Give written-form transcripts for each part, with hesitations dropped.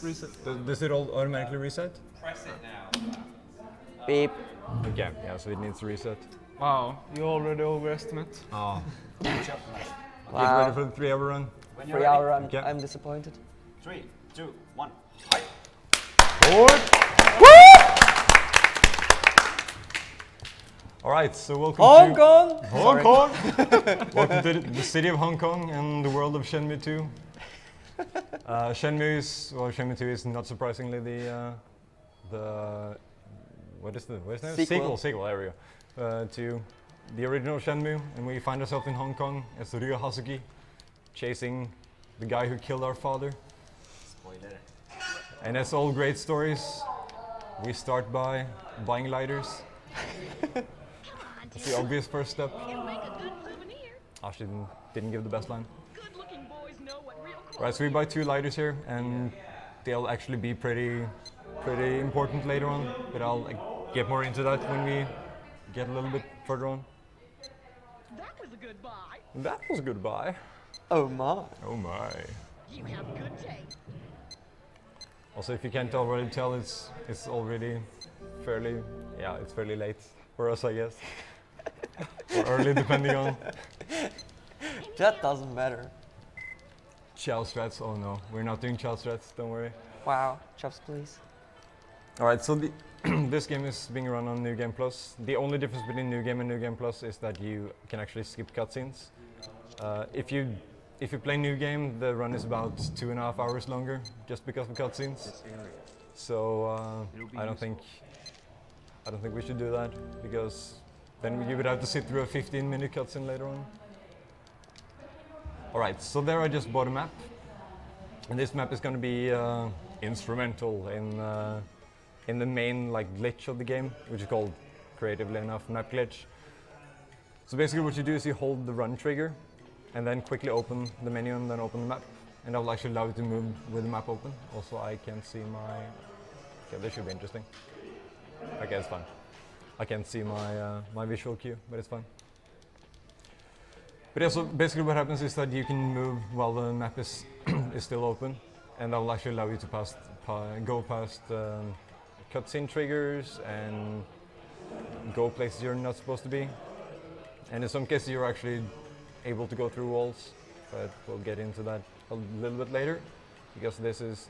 reset. Does it all automatically reset? Press it now. Beep. Okay, yeah, so it needs to reset. Wow, you already overestimate. Oh. Get Wow. ready for the 3-hour run. 3-hour run. Okay. I'm disappointed. 3, 2, 1. Forward. Alright, so welcome Hong to Kong! Hong Kong! Welcome to the city of Hong Kong and the world of Shenmue 2. Shenmue 2 is not surprisingly the what is the Sequel. sequel, there we go, to the original Shenmue, and we find ourselves in Hong Kong as Ryo Hazuki, chasing the guy who killed our father. Spoiler. And as all great stories, we start by buying lighters. That's the obvious first step. She didn't give the best line. Right, so we buy 2 lighters here, and they'll actually be pretty important later on, but I'll get more into that when we get a little bit further on. That was a good buy. That was a good buy. Oh my. Oh my. You have good taste. Also, if you can't already tell, it's already fairly late for us, I guess. Or early, depending on. That doesn't matter. Chow strats, oh no, we're not doing chow strats, don't worry. Wow. Chops, please. Alright, so this game is being run on New Game Plus. The only difference between New Game and New Game Plus is that you can actually skip cutscenes. If you play New Game, the run is about 2.5 hours longer, just because of cutscenes. So I don't think we should do that, because then you would have to sit through a 15-minute cutscene later on. Alright, so there I just bought a map, and this map is going to be instrumental in the main glitch of the game, which is called, creatively enough, map glitch. So basically what you do is you hold the run trigger, and then quickly open the menu and then open the map, and that will actually allow you to move with the map open. Also, I can't see my... Okay, this should be interesting. Okay, it's fine. I can't see my visual cue, but it's fine. But yeah, so basically what happens is that you can move while the map is still open, and that will actually allow you to go past cutscene triggers and go places you're not supposed to be. And in some cases you're actually able to go through walls, but we'll get into that a little bit later, because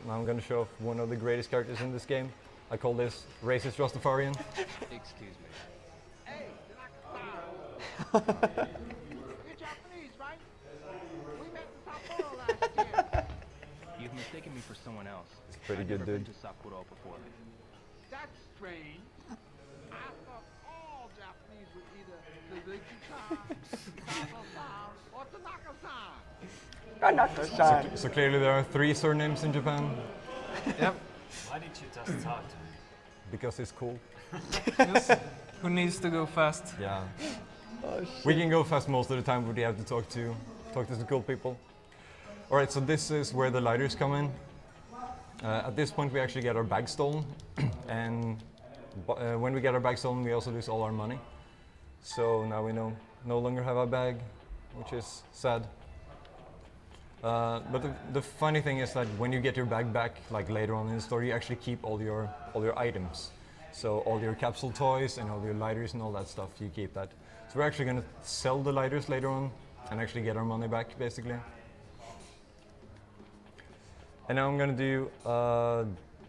now I'm going to show off one of the greatest characters in this game. I call this Racist Rastafarian. Excuse me. Hey, you're Japanese, right? We met in Sapporo last year. You've mistaken me for someone else. He's a pretty I've good never been dude. to Sapporo before. That's strange. I thought all Japanese were either Suzuki-san, Sato-san, or Tanaka-san. So clearly there are 3 surnames in Japan, Yep. Why did you just talk to me? because it's cool. Yes. Who needs to go fast? Yeah. Oh, We can go fast most of the time, but we have to talk to some cool people. Alright, so this is where the lighters come in. At this point we actually get our bag stolen, and when we get our bag stolen we also lose all our money. So now we no longer have our bag, which is sad. But the funny thing is that when you get your bag back, later on in the story, you actually keep all your items. So all your capsule toys and all your lighters and all that stuff, you keep that. So we're actually going to sell the lighters later on and actually get our money back, basically. And now I'm going to do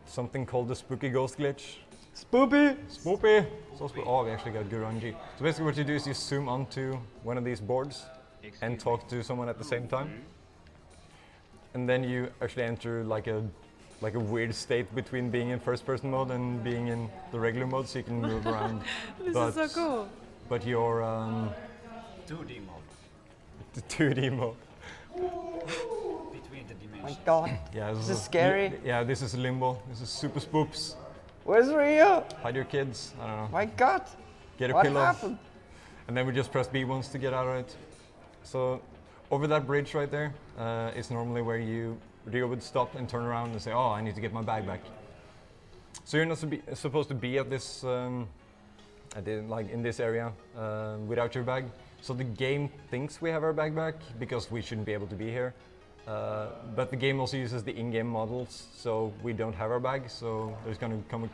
something called the spooky ghost glitch. Spoopy! Spoopy! Oh, we actually got good RNG. So basically what you do is you zoom onto one of these boards and talk to someone at the same time. And then you actually enter like a weird state between being in first-person mode and being in the regular mode, so you can move around. This is so cool. But your 2D mode. the 2D mode. Between the My dimensions. god. Yeah, This is scary. Yeah, this is limbo. This is super spoops. Where's Rio? Hide your kids. I don't know. My god. Get a What pillow. happened? And then we just press B once to get out of it. So over that bridge right there is normally where Rio would stop and turn around and say, "Oh, I need to get my bag back." So you're not supposed to be at this, in this area without your bag. So the game thinks we have our bag back because we shouldn't be able to be here. But the game also uses the in-game models, so we don't have our bag. So there's going to come a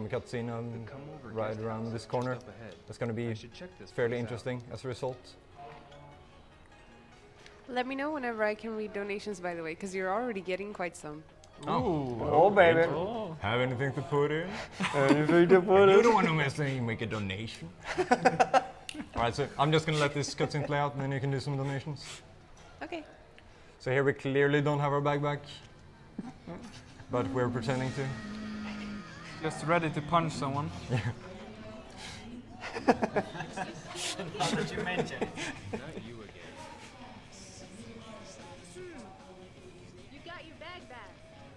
cutscene on Come over right guest around house this is corner. just up ahead. That's going to I be should check this fairly place out. interesting as a result. Let me know whenever I can read donations, by the way, because you're already getting quite some. Oh, baby. Oh. Have anything to put in? Anything to put You in? don't want to miss anything, make a donation. Alright, so I'm just going to let this cutscene play out and then you can do some donations. Okay. So here we clearly don't have our bag back, but we're pretending to. Just ready to punch someone. Now that you mention it. Not you again. You got your bag back.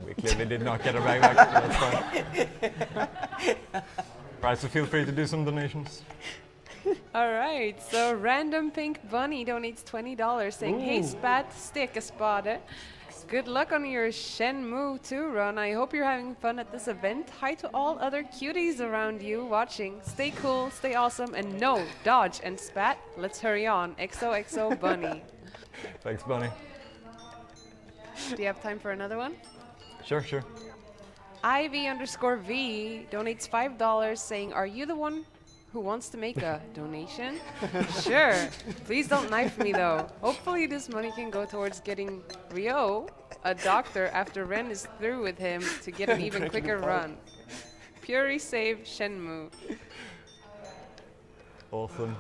We clearly did not get our bag back, so that's fine. Right, so feel free to do some donations. All right. So Random Pink Bunny donates $20, saying, "Hey Spat, stick a spade. Good luck on your Shenmue 2 run. I hope you're having fun at this event. Hi to all other cuties around you watching. Stay cool, stay awesome, and no, dodge and spat. Let's hurry on. XOXO Bunny." Thanks, Bunny. Do you have time for another one? Sure, sure. Ivy_V donates $5, saying, "Are you the one who wants to make a donation?" Sure. Please don't knife me though. Hopefully this money can go towards getting Ryo a doctor after Ren is through with him to get an even quicker run. Puri save Shenmue. Awesome.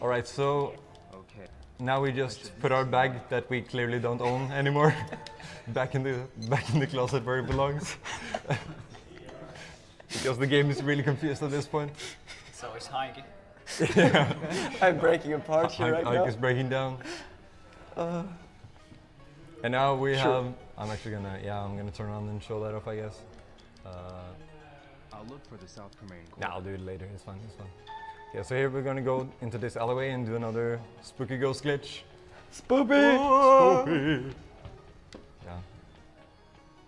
Alright, so Okay. now we just put our bag that we clearly don't own anymore back in the closet where it belongs. Because the game is really confused at this point. So is Heike. I'm breaking apart here right Ike is now. breaking down. And now we Sure. have. I'm actually gonna turn around and show that off, I guess. I'll look for the South Carmain Qr. No, I'll do it later. It's fine. It's fine. Yeah, so here we're gonna go into this alleyway and do another spooky ghost glitch. Spoopy! Spoopy. Yeah.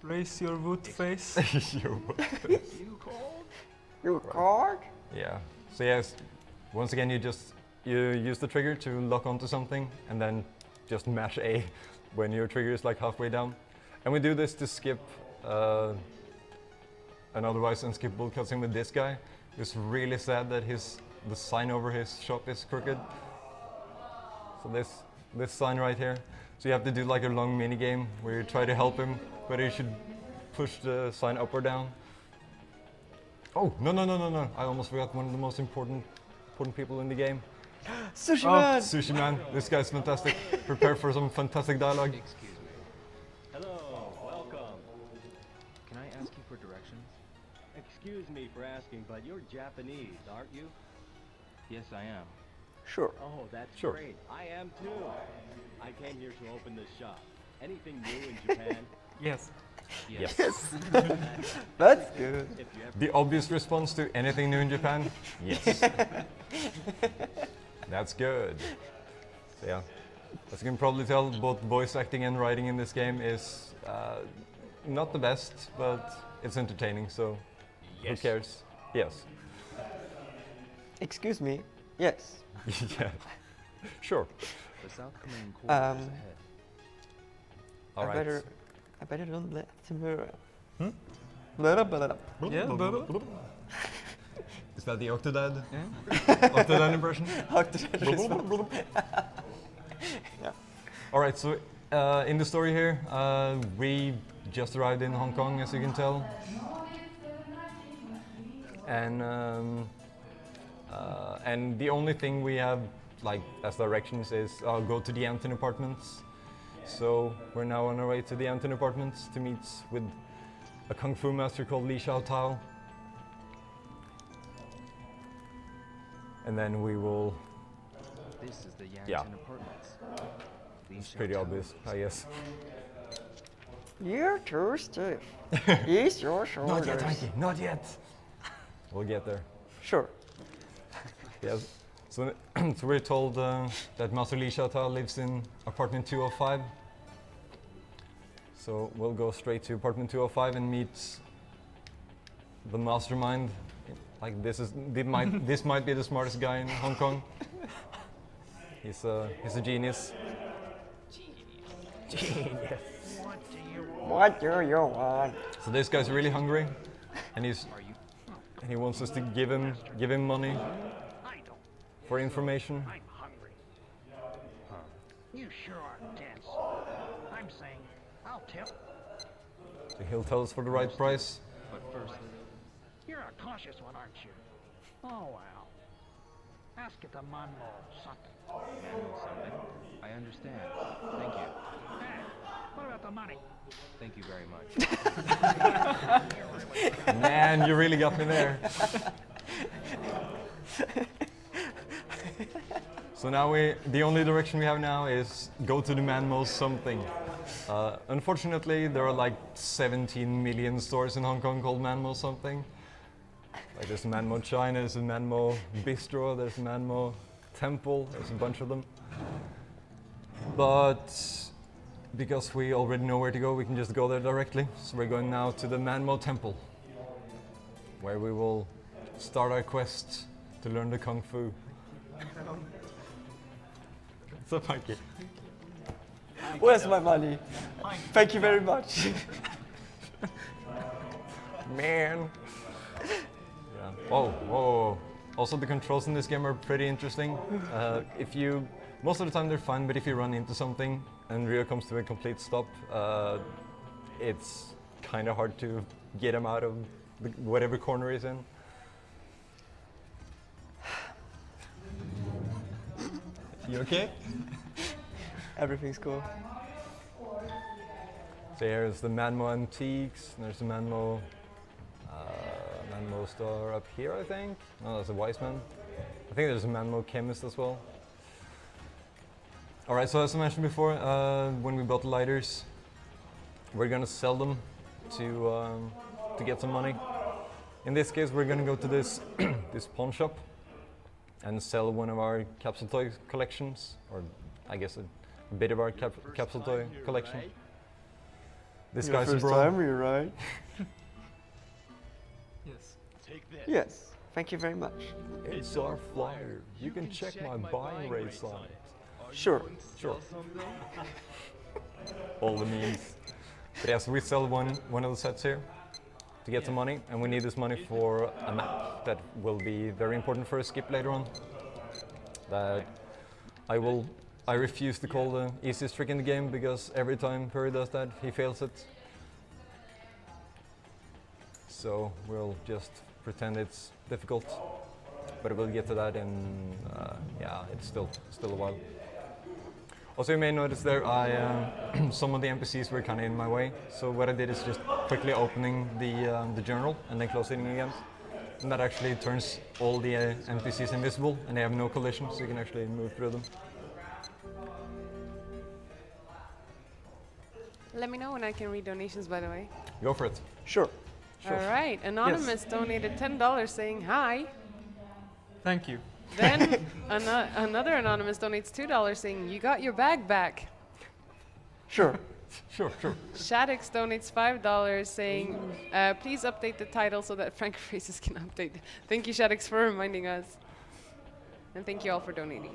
Raise your wood face. You card? Yeah. So yes, once again you use the trigger to lock onto something and then just mash A when your trigger is like halfway down. And we do this to skip an otherwise unskippable cutscene with this guy. It's really sad that the sign over his shop is crooked. So this sign right here. So you have to do like a long mini game where you try to help him, whether you should push the sign up or down. Oh, no. I almost forgot one of the most important people in the game. Sushi Man! Sushi Man. This guy's fantastic. Prepare for some fantastic dialogue. Excuse me. Hello, welcome. Can I ask you for directions? Excuse me for asking, but you're Japanese, aren't you? Yes, I am. Sure. Oh, that's Sure. great. I am too. I came here to open this shop. Anything new in Japan? Yes. Yes. That's good. If you ever The obvious response to anything new in Japan? Yes. That's good. So yeah, as you can probably tell, both voice acting and writing in this game is not the best, but it's entertaining, so who cares? Yes. Excuse me. Yes. Yeah. Sure. The South Carmain Qr is Um, ahead. All right. I better don't let him hear. Yeah, Bubba. Is that the Octodad? Yeah. Octodad impression? Yeah. All right, so in the story here, we just arrived in Hong Kong, as you can tell. And the only thing we have like as directions is go to the Anton apartments. So we're now on our way to the Anton apartments to meet with a kung fu master called Li Xiaotao. And then we will. This is the Yangtze Yeah. Apartments. It's pretty obvious, I guess. You're too stiff. Ease your shoulders. Not yet, Mikey. Not yet. We'll get there. Sure. Yes. So, so we're told that Master Li Xiaotao lives in apartment 205. So we'll go straight to apartment 205 and meet the mastermind. Like this might be the smartest guy in Hong Kong. He's a genius. Genius. What do you want? So this guy's really hungry, and he wants us to give him money for information. I'm hungry. You sure are dense. I'm saying, I'll tip. So he'll tell us for the right price. But first, You're a cautious one, aren't you? Oh, well. Ask it to Manmo something. manual something. I understand. Thank you. Hey, what about the money? Thank you very much. Man, you really got me there. So now the only direction we have now is go to the Manmo something. Unfortunately, there are like 17 million stores in Hong Kong called Manmo something. Like there's Manmo China, there's a Manmo Bistro, there's a Manmo Temple, there's a bunch of them. But because we already know where to go, we can just go there directly. So we're going now to the Manmo Temple, where we will start our quest to learn the Kung Fu. What's up, Mikey? Where's my money? Thank you very much. Man. Yeah. Whoa, whoa, whoa. Also, the controls in this game are pretty interesting. Most of the time they're fine, but if you run into something and Rio comes to a complete stop, it's kind of hard to get him out of whatever corner he's in. You okay? Everything's cool. So here's the Manmo Antiques, and there's the Manmo store up here, I think. No, that's a Wise Man. I think there's a Manmo Chemist as well. Alright, so as I mentioned before, when we bought the lighters, we're gonna sell them to get some money. In this case, we're gonna go to this this pawn shop and sell one of our capsule toy collections, or I guess a bit of our capsule toy collection. This Your guy's a first bro. time here, right? Yes. Take this. Yes. Thank you very much. It's our flyer. You can check my buying rates on it. Sure. Sure. All the memes. But yeah, so we sell one of the sets here to get some money, and we need this money for a map that will be very important for a skip later on. That I refuse to call the easiest trick in the game, because every time Perry does that, he fails it. So we'll just pretend it's difficult, but we'll get to that in, yeah, it's still a while. Also, you may notice there, some of the NPCs were kind of in my way. So what I did is just quickly opening the journal and then closing it again. And that actually turns all the NPCs invisible, and they have no collision, so you can actually move through them. Let me know when I can read donations, by the way. Go for it. Sure. All right. Anonymous donated $10 saying hi. Thank you. Then another Anonymous donates $2 saying, you got your bag back. Sure. Sure. Shaddix donates $5 saying, please update the title so that Frank Faces can update. Thank you, Shaddix, for reminding us. And thank you all for donating.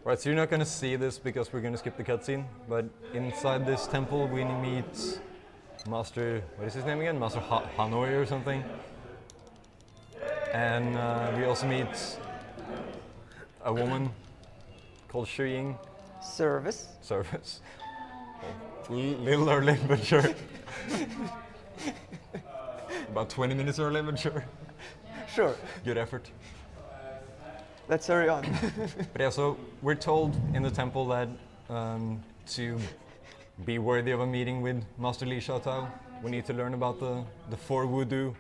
Right, so you're not going to see this because we're going to skip the cutscene, but inside this temple we meet Master, what is his name again? Master Hanoi or something. And we also meet a woman called Xiuying. Service. Service. Little early, but sure. About 20 minutes early, but sure. Sure. Good effort. Let's hurry on. But yeah, so we're told in the temple that to be worthy of a meeting with Master Li Xiaotao, we need to learn about the 4 Wudu,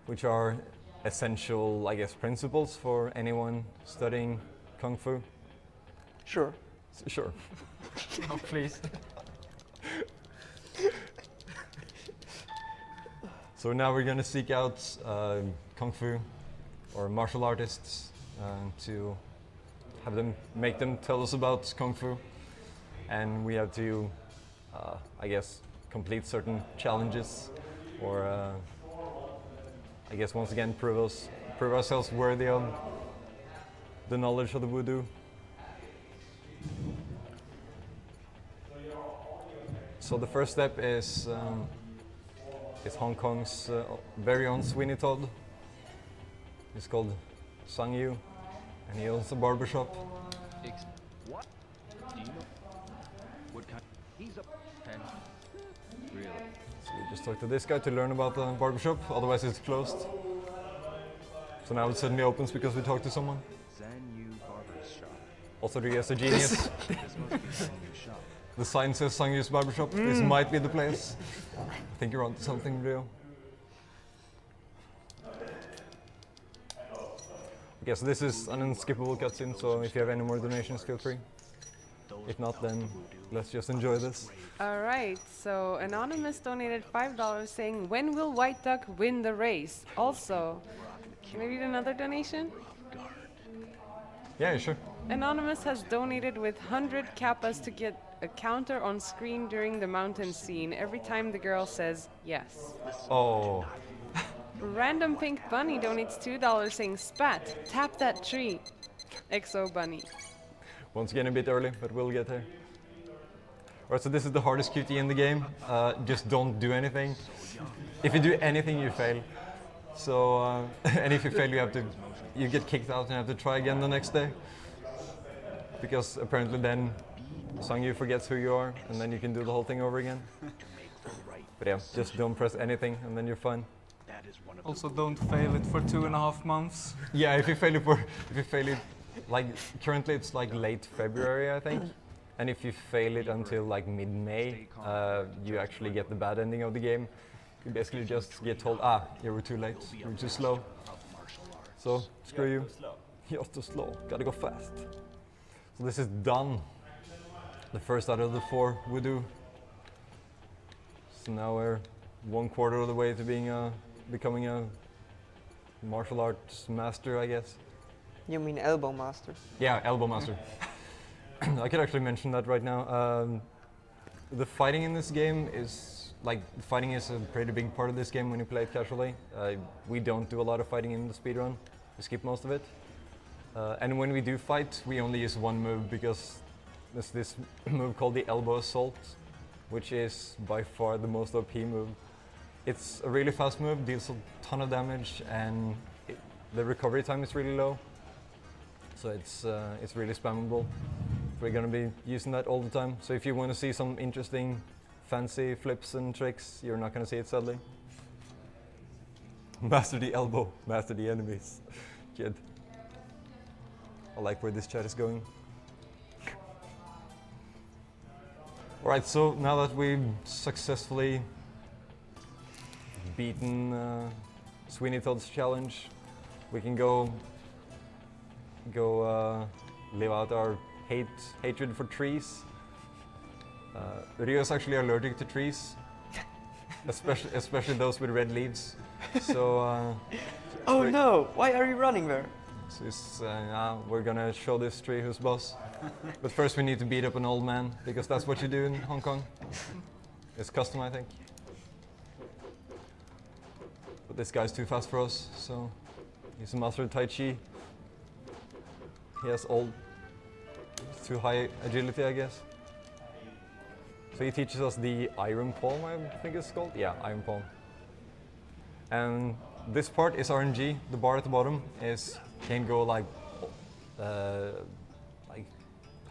which are essential, I guess, principles for anyone studying Kung Fu. Sure. Sure. Oh, please. So now we're going to seek out Kung Fu or martial artists to have them make them tell us about Kung Fu, and we have to, I guess, complete certain challenges, or I guess once again prove ourselves worthy of the knowledge of the Wudu. So the first step is Hong Kong's very own Sweeney Todd. He's called Zhangyu, and he owns a barbershop. What? Do you know what kind? He's a pen. Really? So we just talked to this guy to learn about the barbershop, otherwise it's closed. So now it suddenly opens because we talked to someone. Zhangyu Barber's shop. Also, Ryu's a genius. This must be Zhangyu's shop. The sign says Zangyu's barbershop. This might be the place. I think you're onto something, Ryo. Okay, so this is an unskippable cutscene, so if you have any more donations, feel free. If not, then let's just enjoy this. All right, so Anonymous donated $5 saying, when will White Duck win the race? Also, can I read another donation? Yeah, sure. Anonymous has donated with 100 kappas to get a counter on screen during the mountain scene every time the girl says yes. Oh, Random Pink Bunny donates $2 saying, Spat, tap that tree. XO Bunny. once again a bit early, but we'll get there. Alright, so this is the hardest QT in the game. Just don't do anything. If you do anything, you fail. So, and if you fail, you get kicked out and have to try again the next day. Because apparently then Zhangyu forgets who you are, and then you can do the whole thing over again. But yeah, just don't press anything, and then you're fine. Also, don't fail it for 2.5 months. Yeah, if you fail it, like currently it's like late February, I think. And if you fail it until like mid-May, you actually get the bad ending of the game. You basically just get told, you were too late, you were too slow. So, screw you. You're too slow, gotta go fast. So this is done. The first out of the 4 we do. So now we're 1/4 of the way to becoming a martial arts master, I guess. You mean elbow master? Yeah, elbow master. I could actually mention that right now. The fighting in this game is fighting is a pretty big part of this game when you play it casually. We don't do a lot of fighting in the speedrun. We skip most of it. And when we do fight, we only use one move because there's this move called the elbow assault, which is by far the most OP move. It's a really fast move, deals a ton of damage, and the recovery time is really low. So it's really spammable. We're gonna be using that all the time. So if you want to see some interesting, fancy flips and tricks, you're not gonna see it sadly. Master the elbow, master the enemies. Kid. I like where this chat is going. Alright, so now that we've successfully beaten Sweeney Todd's challenge, we can go live out our hatred for trees. Ryo is actually allergic to trees, especially those with red leaves. So. Oh no! Why are you running there? So we're gonna show this tree who's boss. But first we need to beat up an old man, because that's what you do in Hong Kong. It's custom, I think. But this guy's too fast for us, so he's a master of Tai Chi. He has too high agility, I guess. So he teaches us the Iron Palm, I think it's called. Yeah, Iron Palm. And this part is RNG. The bar at the bottom can go like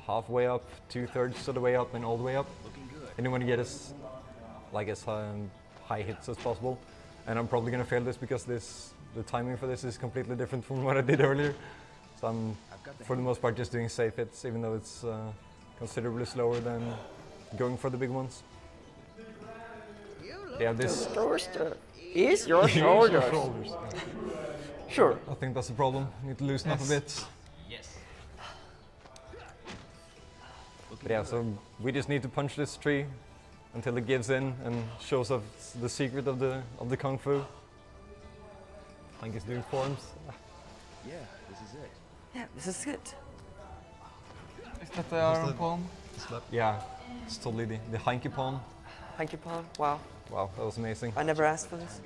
halfway up, 2/3 of the way up, and all the way up. And you want to get as high hits as possible. And I'm probably gonna fail this because the timing for this is completely different from what I did earlier. So I'm, for the most part, just doing safe hits, even though it's considerably slower than going for the big ones. Yeah, this. Is your shoulders. Sure. I think that's the problem. Need to loosen up a bit. Yes. But yeah, so we just need to punch this tree until it gives in and shows us the secret of the kung fu. I think it's doing forms. Yeah, this is it. Yeah, this is it. Is that the Iron Palm? Yeah, it's totally the hanky palm. Hanky palm. Wow. Wow, that was amazing. I never asked for this.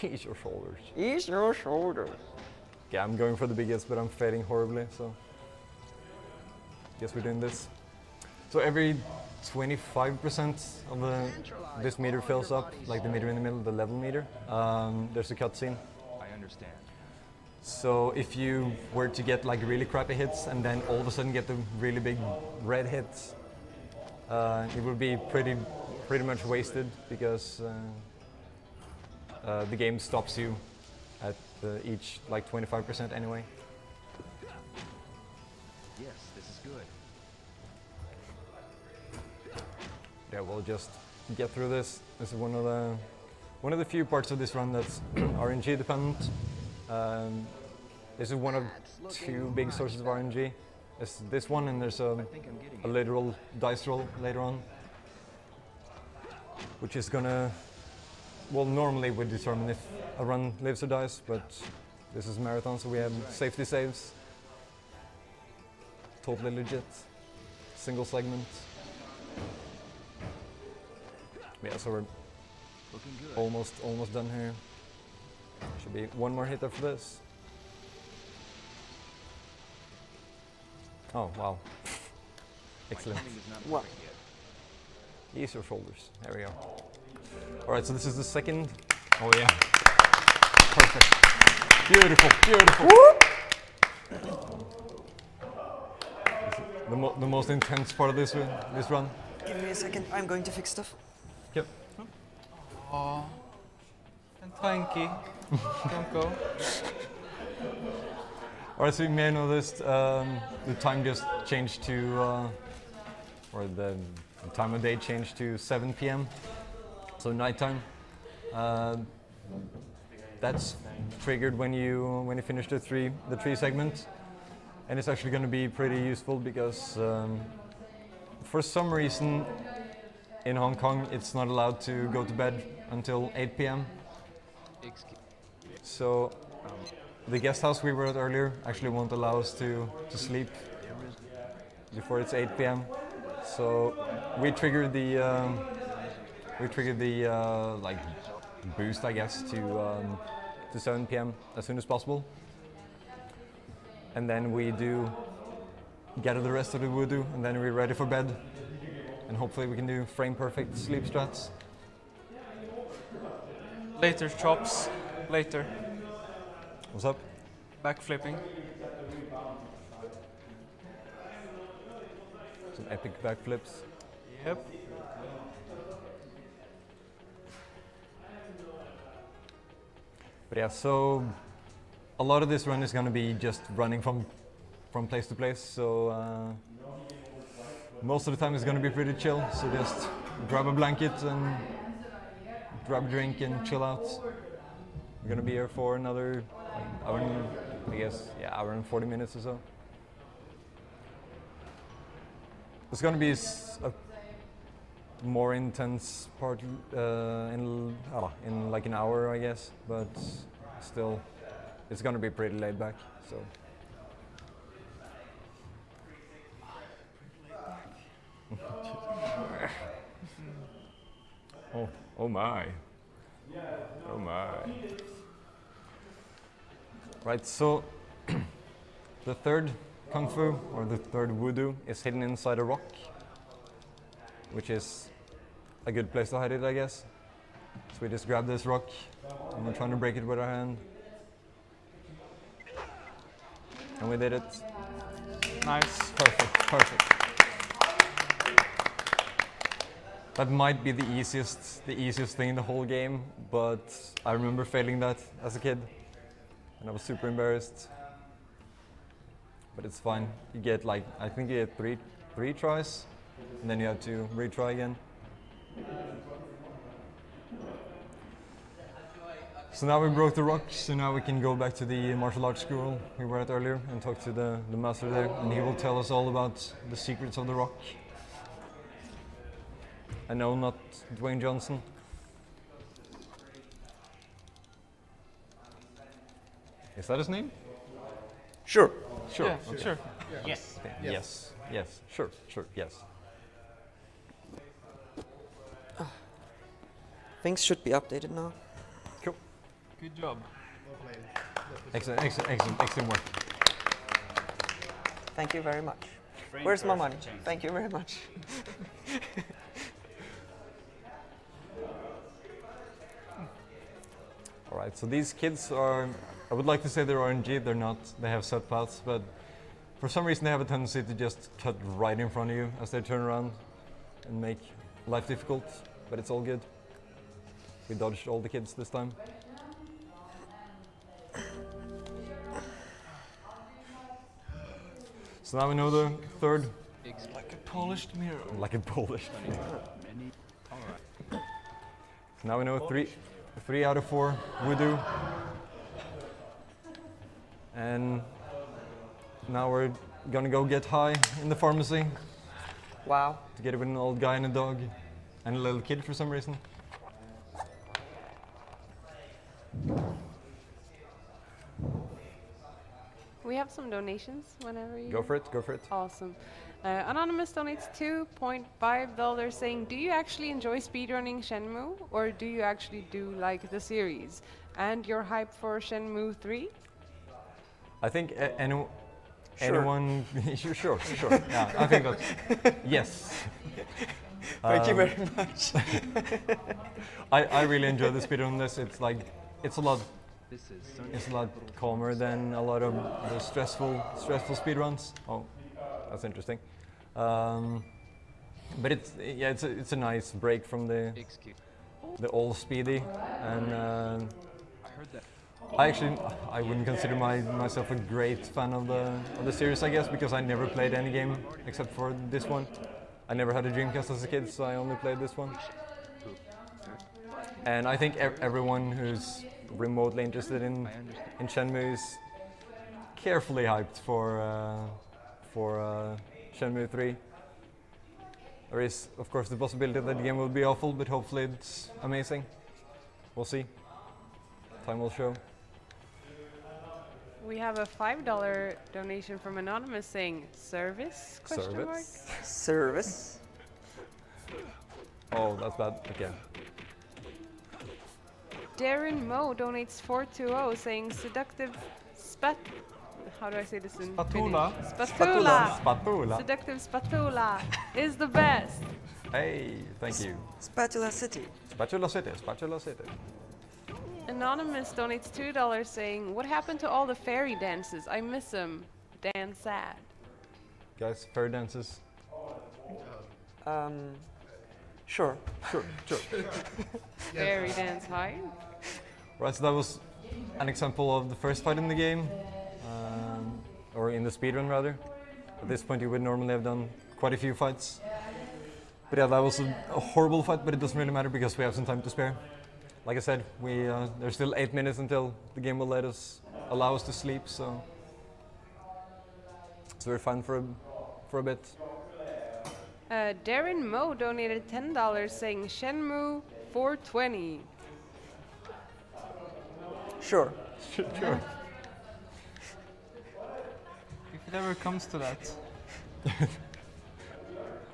Ease your shoulders. Ease your shoulders. Yeah, I'm going for the biggest, but I'm failing horribly, so guess we're doing this. So every 25% of this meter fills up, like the meter in the middle, the level meter, there's a cutscene. I understand. So if you were to get like really crappy hits and then all of a sudden get the really big red hits, it would be pretty much wasted because the game stops you at each like 25% anyway. Yes, this is good. Yeah, we'll just get through this. This is one of the few parts of this run that's RNG dependent. This is one of two big sources of RNG. There's this one, and there's a literal dice roll later on, which is gonna, well, normally would determine if a run lives or dies, but this is marathon, so we have safety saves. Totally legit. Single segment. Yeah, so we're almost done here. Should be one more hit after this. Oh, wow. Excellent. Wow. Ease your shoulders. There we go. Alright, so this is the second. Oh yeah. Perfect. Beautiful, beautiful. The most intense part of this run. Give me a second, I'm going to fix stuff. Yep. Oh, and thanky. Don't go. Alright, so you may have noticed the time just changed to, or the time of day changed to 7 p.m. So nighttime. That's triggered when you finish the tree segment, and it's actually going to be pretty useful because for some reason in Hong Kong it's not allowed to go to bed until 8 p.m. So the guest house we were at earlier actually won't allow us to sleep before it's 8 p.m. So we triggered the like boost, I guess, to 7 p.m. as soon as possible, and then we do gather the rest of the voodoo, and then we're ready for bed, and hopefully we can do frame perfect sleep strats. Later, chops. Later. What's up? Backflipping. Some epic backflips. Yep. But yeah, so a lot of this run is going to be just running from place to place. So most of the time it's going to be pretty chill. So just grab a blanket and grab a drink and chill out. We're going to be here for another hour and, I guess, yeah, hour and 40 minutes or so. It's going to be a more intense part in like an hour, I guess, but still, it's going to be pretty laid back. So. Oh my. Oh my. Right, so the third Kung Fu, or the third Voodoo, is hidden inside a rock, which is a good place to hide it, I guess. So we just grab this rock, and we're trying to break it with our hand. And we did it. Nice. Perfect, perfect. That might be the easiest thing in the whole game, but I remember failing that as a kid, and I was super embarrassed. But it's fine. You get like, I think you get three tries, and then you have to retry again. So now we broke the rock, so now we can go back to the martial arts school we were at earlier and talk to the master there, and he will tell us all about the secrets of the rock. I know, not Dwayne Johnson. Is that his name? Sure. Sure. Yeah, Okay. sure. Yes. Yes. Yes. Sure. Sure. Yes. Things should be updated now. Cool. Good job. Excellent. Excellent work. Thank you very much. Frame Where's my money? perfect change. Thank you very much. Right, so these kids are, I would like to say they're RNG, they're not, they have set paths, but for some reason they have a tendency to just cut right in front of you as they turn around and make life difficult, but it's all good. We dodged all the kids this time. So now we know the third. Like a polished mirror. Like a polished mirror. Alright. So now we know three out of 4 voodoo. And now we're gonna go get high in the pharmacy Wow. together with an old guy and a dog and a little kid for some reason. We have some donations whenever you... Go for it, go for it. Awesome. Anonymous donates $2.5 saying, do you actually enjoy speedrunning Shenmue, or do you actually do like the series? And you're hyped for Shenmue 3? I think anyone, sure. Yeah, I think that's, yes. Thank you very much. I really enjoy the speedrun this. It's like, it's a lot This is It's a lot calmer than a lot of the stressful speedruns. Oh, that's interesting. But it's a nice break from the all speedy, and I heard that. I wouldn't consider myself a great fan of the series, I guess, because I never played any game except for this one. I never had a Dreamcast as a kid, so I only played this one. And I think everyone who's remotely interested in Shenmue is carefully hyped for Shenmue 3. There is, of course, the possibility that the game will be awful, but hopefully it's amazing. We'll see. Time will show. We have a $5 donation from Anonymous saying, service? Question mark? Service. Oh, that's bad. Okay. Darren Moe donates $420 saying Seductive how do I say this in Spatula. Finnish? Spatula. Spatula. Seductive Spatula is the best. Hey, thank you. Spatula City. Spatula City, Spatula City. Anonymous donates $2 saying, what happened to all the fairy dances? I miss them. Dan sad. Guys, fairy dances. Sure. Fairy dance high. Right, so that was an example of the first fight in the game, or in the speedrun rather. At this point you would normally have done quite a few fights. But yeah, that was a horrible fight, but it doesn't really matter because we have some time to spare. Like I said, there's still 8 minutes until the game will allow us to sleep, so we're fine for a bit. Darren Moe donated $10 saying Shenmue 420. Sure. Sure. If it ever comes to that.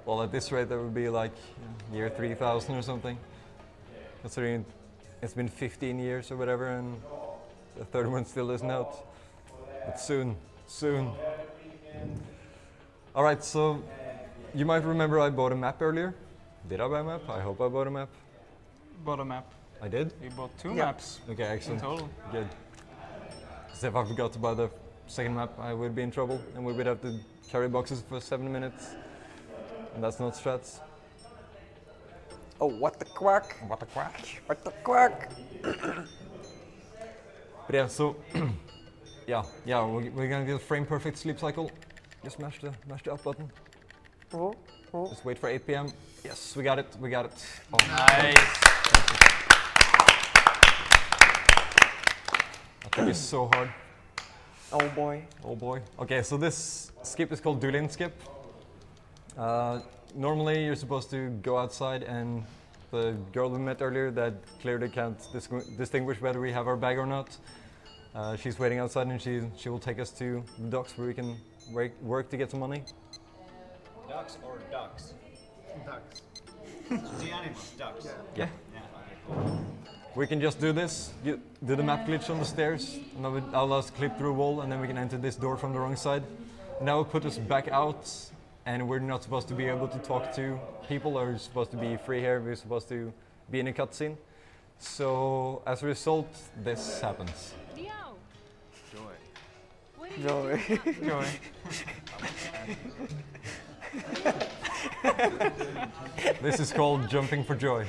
Well, at this rate, that would be like year 3000 or something. Considering it's been 15 years or whatever, and the third one still isn't out. But soon. All right, so you might remember I bought a map earlier. Did I buy a map? I hope I bought a map. Bought a map. I did? We bought 2 Yeah. maps Okay, in excellent. total. Good. So if I forgot to buy the second map, I would be in trouble, and we would have to carry boxes for 7 minutes. And that's not strats. Oh, what the quack? What a quack. What the quack? But yeah, so we're gonna get a frame perfect sleep cycle. Just mash the up button. Oh. Just wait for 8 p.m. Yes, we got it. Oh. Nice. That took me so hard. Oh boy. Oh boy. Okay, so this skip is called Dou Jiang skip. Normally you're supposed to go outside, and the girl we met earlier that clearly can't distinguish whether we have our bag or not. She's waiting outside, and she will take us to the docks where we can work to get some money. Ducks or ducks? Ducks. The animals, ducks. Yeah. Yeah, okay, cool. We can just do this, do the map glitch on the stairs, and that would allow us to clip through a wall, and then we can enter this door from the wrong side. And that will put us back out, and we're not supposed to be able to talk to people, or we're supposed to be free here, we're supposed to be in a cutscene. So as a result, this happens. Leo, Joy. what are you Joy. doing up? Joy. This is called jumping for joy.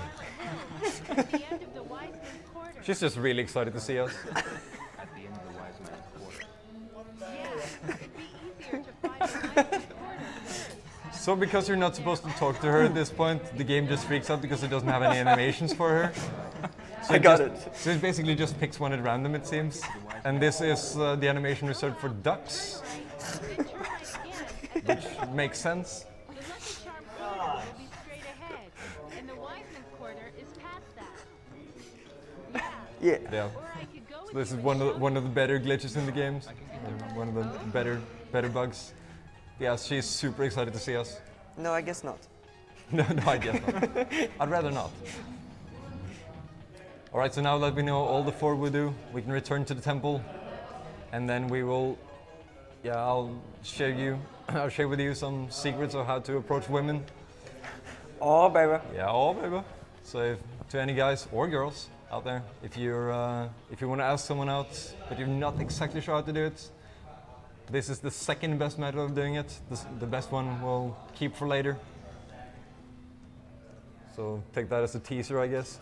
At the end of the wise man's quarter. She's just really excited to see us. At the end of the wise man's quarter. Yeah, it'd be easier to find the wise man's quarter. So because you're not supposed to talk to her at this point, the game just freaks out because it doesn't have any animations for her. So I got just- it. So it basically just picks one at random, it seems. And this is the animation reserved for ducks, Then turn right again. which makes sense. The Lucky Charm quarter will be straight ahead, and the wise man's quarter is past that. Yeah. Yeah. Or I could go with This is you one of the better glitches in the games. One of the better bugs. Yeah, she's super excited to see us. No, I guess not. No, I guess not. I'd rather not. All right, so now that we know all the 4 voodoo, we can return to the temple, and then we will. Yeah, I'll share with you some secrets of how to approach women. Oh, baby. Yeah, oh baby. So to any guys or girls out there, if you want to ask someone out, but you're not exactly sure how to do it, this is the second best method of doing it. The best one we'll keep for later. So take that as a teaser, I guess.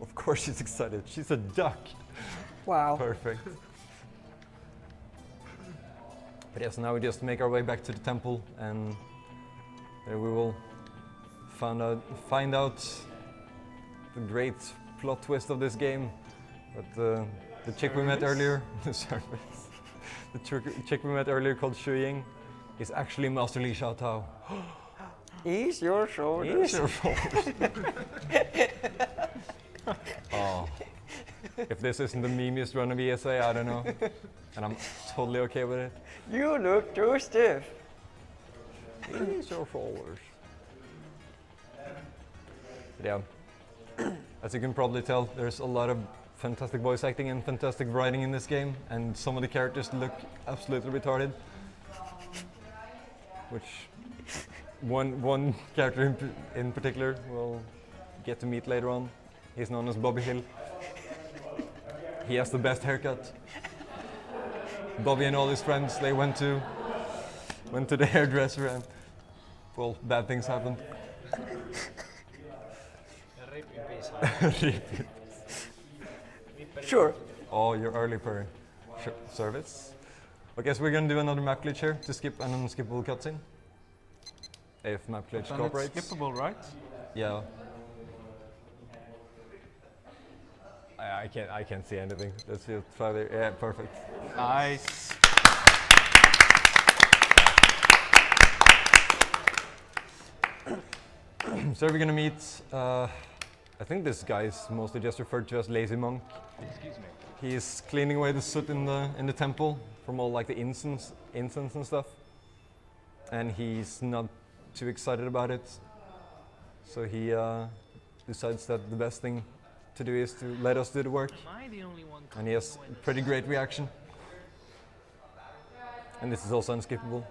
Of course she's excited. She's a duck. Wow. Perfect. But yes, now we just make our way back to the temple, and there we will find out the great plot twist of this game. But the chick we met earlier, the service, the chick we met earlier called Xiuying, is actually Master Li Xiaotao. Ease your shoulders. Ease your shoulders. Oh, if this isn't the memeiest run of ESA, I don't know. And I'm totally okay with it. You look too stiff. Ease your shoulders. Yeah, as you can probably tell, there's a lot of fantastic voice acting and fantastic writing in this game, and some of the characters look absolutely retarded. Which one character in particular we'll get to meet later on. He's known as Bobby Hill. He has the best haircut. Bobby and all his friends, they went to the hairdresser, and well, bad things happened. Rip in peace. Rip. Sure. Oh, your early per service. Okay, so we're gonna do another map glitch here to skip an unskippable cutscene. If map glitch Then cooperates. it's skippable, right? Yeah. I can't see anything. Let's just try there. Yeah, perfect. Nice. So we're gonna meet. I think this guy is mostly just referred to as Lazy Monk. Excuse me. He's cleaning away the soot in the temple from all like the incense and stuff, and he's not too excited about it. So he decides that the best thing to do is to let us do the work, Am I the only one and he has a pretty great reaction. And this is also unskippable.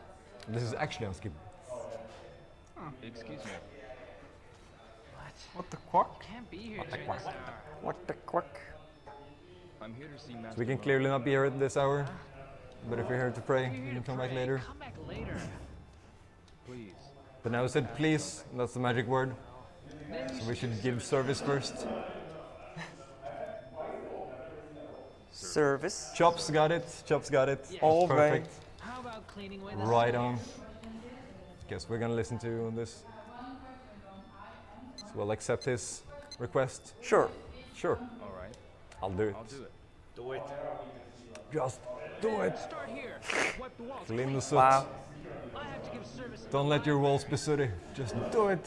This is actually unskippable. Excuse me. What the quack? can't be here during this hour? What the quack? I'm here to see Master. So we can Mo. clearly not be here at this hour, but if we're here to pray, we can come back later. Come back later. Please. But now I said please, that's the magic word. So we should give service first. Service. Chops got it, Chops got it. That's All right. perfect. How about cleaning away the Right snow? on. Guess we're gonna listen to this. So we'll accept his request. Sure. Sure, All right. I'll do it. I'll do it. Do it. Just do it. Start here. Wipe the walls. Clean the soot. Wow. I have to give service. Don't let your walls be sooty. Just do it.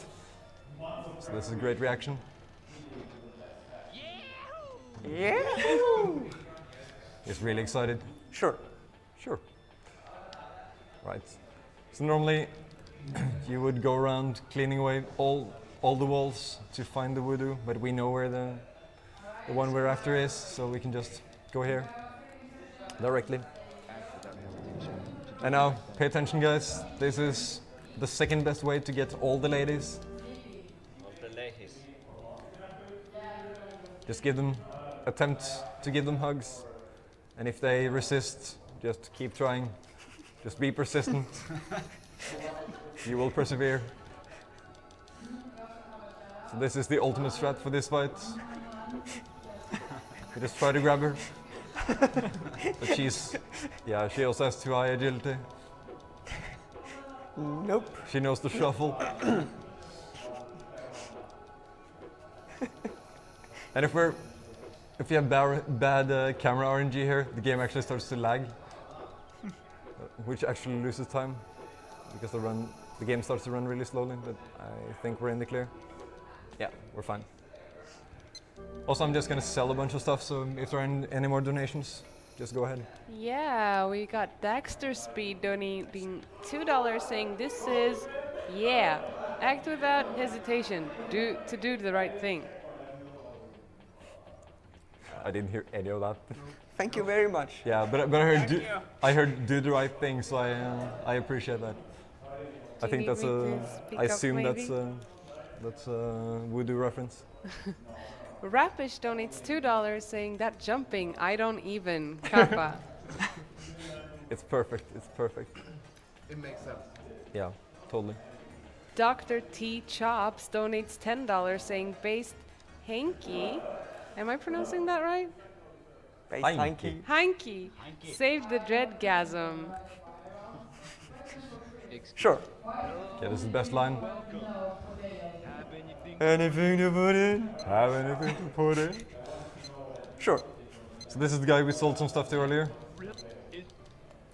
So this is a great reaction. Yeah. He's really excited. Sure. Sure. Right. So normally you would go around cleaning away all the walls to find the voodoo, but we know where the one we're after is, so we can just go here directly. And now, pay attention, guys. This is the second best way to get all the ladies. Of the ladies. Just attempt to give them hugs. And if they resist, just keep trying. Just be persistent. You will persevere. So this is the ultimate strat for this fight. You just try to grab her. But she also has too high agility. Nope. She knows the shuffle. And if you have bad camera RNG here, the game actually starts to lag, which actually loses time because the game starts to run really slowly. But I think we're in the clear. Yeah, we're fine. Also, I'm just gonna sell a bunch of stuff, so if there are any more donations, just go ahead. Yeah, we got Daxter Speed donating $2 saying this is, yeah, act without hesitation, do the right thing. I didn't hear any of that. Thank you very much. Yeah, but I heard do the right thing, so I appreciate that. I think that's I assume that's a voodoo reference. Rapish donates $2 saying that jumping, I don't even, Kappa. It's perfect, it's perfect. It makes sense. Yeah, totally. Dr. T Chops donates $10 saying based Hanky. Am I pronouncing that right? Hanky. Hanky. Saved the dreadgasm. Sure. Yeah, this is the best line. Anything to put in? Have anything to put in? Sure. So this is the guy we sold some stuff to earlier.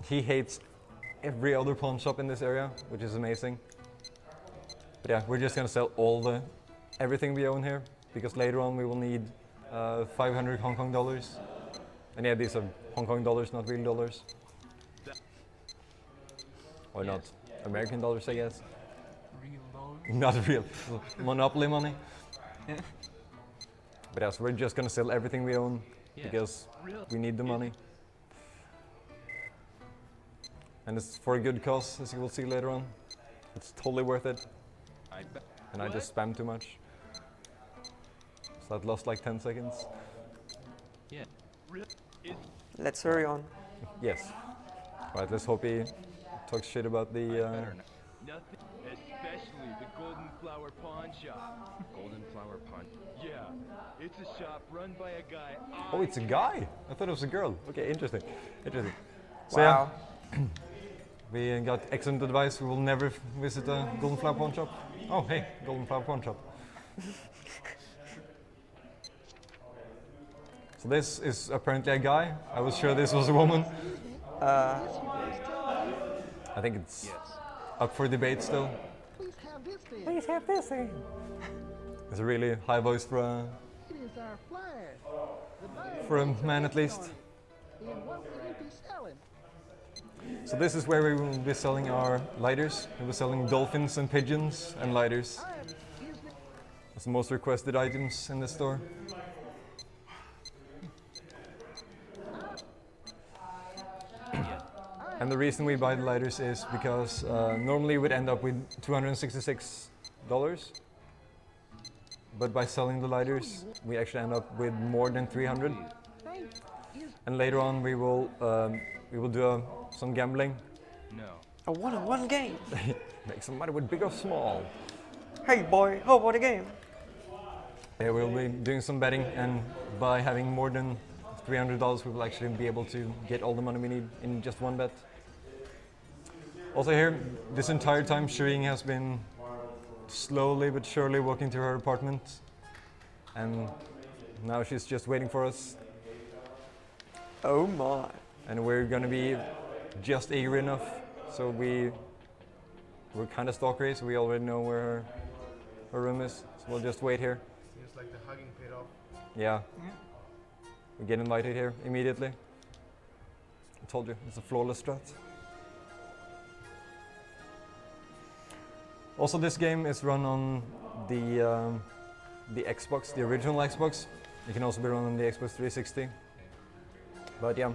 He hates every other pawn shop in this area, which is amazing. But yeah, we're just gonna sell everything we own here, because later on we will need 500 Hong Kong dollars. And yeah, these are Hong Kong dollars, not real dollars. Or not American dollars, I guess. Real dollars? Not real. Monopoly money. Yeah. But yeah, so we're just gonna sell everything we own because we need the money. And it's for a good cause, as you will see later on. It's totally worth it. And I just spammed too much. So I've lost like 10 seconds. Yeah. Let's hurry on. Yes. Right, let's hope he talks shit about the... Nothing, especially the Golden Flower Pawn Shop. Golden Flower Pawn. Yeah, it's a shop run by a guy. Oh, it's a guy! I thought it was a girl. Okay, interesting. Interesting. So Wow. yeah, we got excellent advice. We will never visit a Golden Flower Pawn Shop. Oh, hey, Golden Flower Pawn Shop. So this is apparently a guy. I was sure this was a woman. I think it's up for debate still. Please have this thing. Please have this thing. It's a really high voice for a It is our flag. for a man at least. And what will you be selling? So this is where we will be selling our lighters. We'll be selling dolphins and pigeons and lighters. It's the most requested items in the store. And the reason we buy the lighters is because normally we'd end up with $266. But by selling the lighters, we actually end up with more than 300. And later on we will do some gambling. No. A one-on-one game. Make some money with big or small. Hey boy, how about a game? Yeah, we'll be doing some betting, and by having more than $300, we will actually be able to get all the money we need in just one bet. Also here, this entire time, Xiuying has been slowly but surely walking to her apartment, and now she's just waiting for us. Oh my. And we're gonna be just eager enough, so we're kind of stalkery, so we already know where her room is, so we'll just wait here. Seems like the hugging paid off. Yeah. We get invited here immediately. I told you, it's a flawless strat. Also, this game is run on the Xbox, the original Xbox. It can also be run on the Xbox 360. But yeah,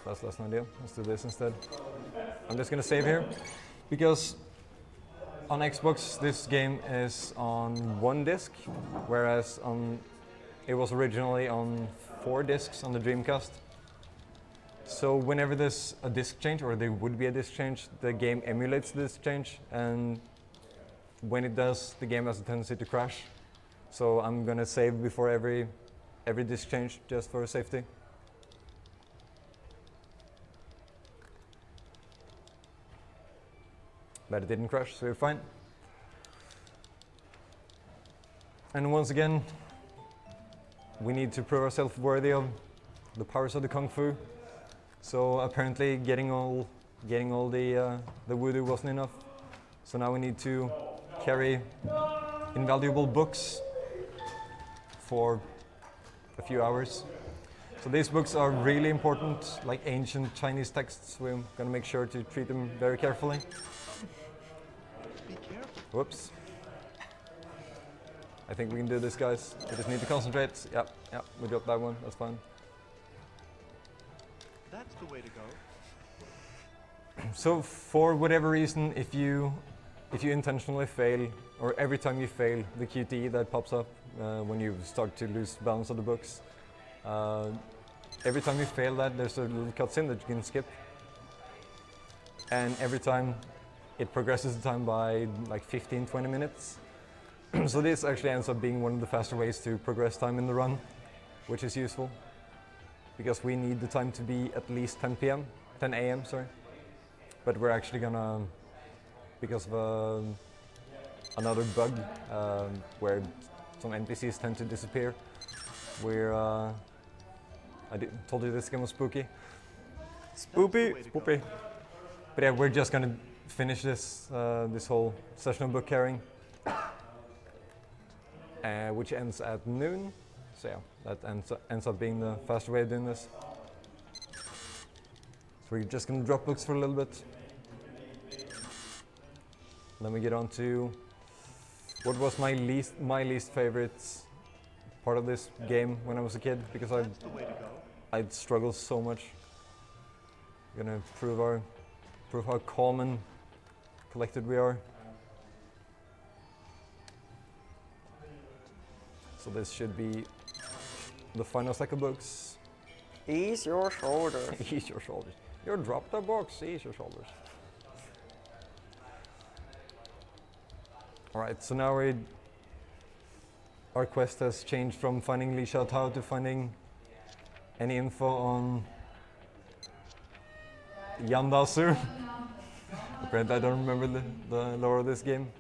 that's an idea. Let's do this instead. I'm just gonna save here because on Xbox this game is on 1 disc, whereas it was originally on 4 discs on the Dreamcast. So whenever there's a disc change, or there would be a disc change, the game emulates this change, and when it does, the game has a tendency to crash. So I'm gonna save before every disc change, just for safety. But it didn't crash, so we're fine. And once again, we need to prove ourselves worthy of the powers of the Kung Fu. So apparently getting all the voodoo wasn't enough. So now we need to carry invaluable books for a few hours. So these books are really important, like ancient Chinese texts. We're gonna make sure to treat them very carefully. Be careful. Whoops. I think we can do this, guys. We just need to concentrate. Yep, we dropped that one, that's fine. That's the way to go. So for whatever reason, if you intentionally fail, or every time you fail, the QTE that pops up when you start to lose balance of the books, every time you fail that, there's a little cutscene that you can skip. And every time it progresses the time by like 15-20 minutes. So this actually ends up being one of the faster ways to progress time in the run, which is useful because we need the time to be at least 10 a.m. sorry. But we're actually gonna, because of another bug where some NPCs tend to disappear, I told you this game was spooky. Spoopy. But yeah, we're just gonna finish this whole session of book carrying, which ends at noon. So yeah, that ends up being the faster way of doing this. So we're just gonna drop books for a little bit. Then we get on to what was my least favorite part of this game when I was a kid, because I'd struggled so much. We're gonna prove how calm and collected we are. So this should be the final stack of books. Ease your shoulders. Ease your shoulders. You dropped the box, ease your shoulders. Alright, so now our quest has changed from finding Li Xiaotao to finding any info on Yandasu. Apparently I don't remember the lore of this game.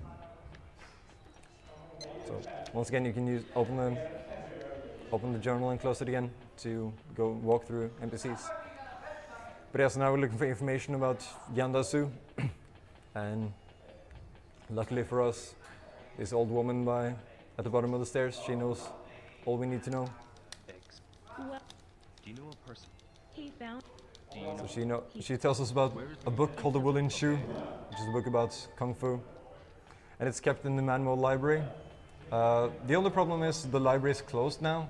So once again you can open the journal and close it again to go walk through NPCs. But yeah, so now we're looking for information about Yandasu, and luckily for us, this old woman at the bottom of the stairs, she knows all we need to know. Well, Do you know a person? he found. Do you know? So she tells us about a book called The Wooden Shoe, which is a book about Kung Fu, and it's kept in the manual library. The only problem is the library is closed now.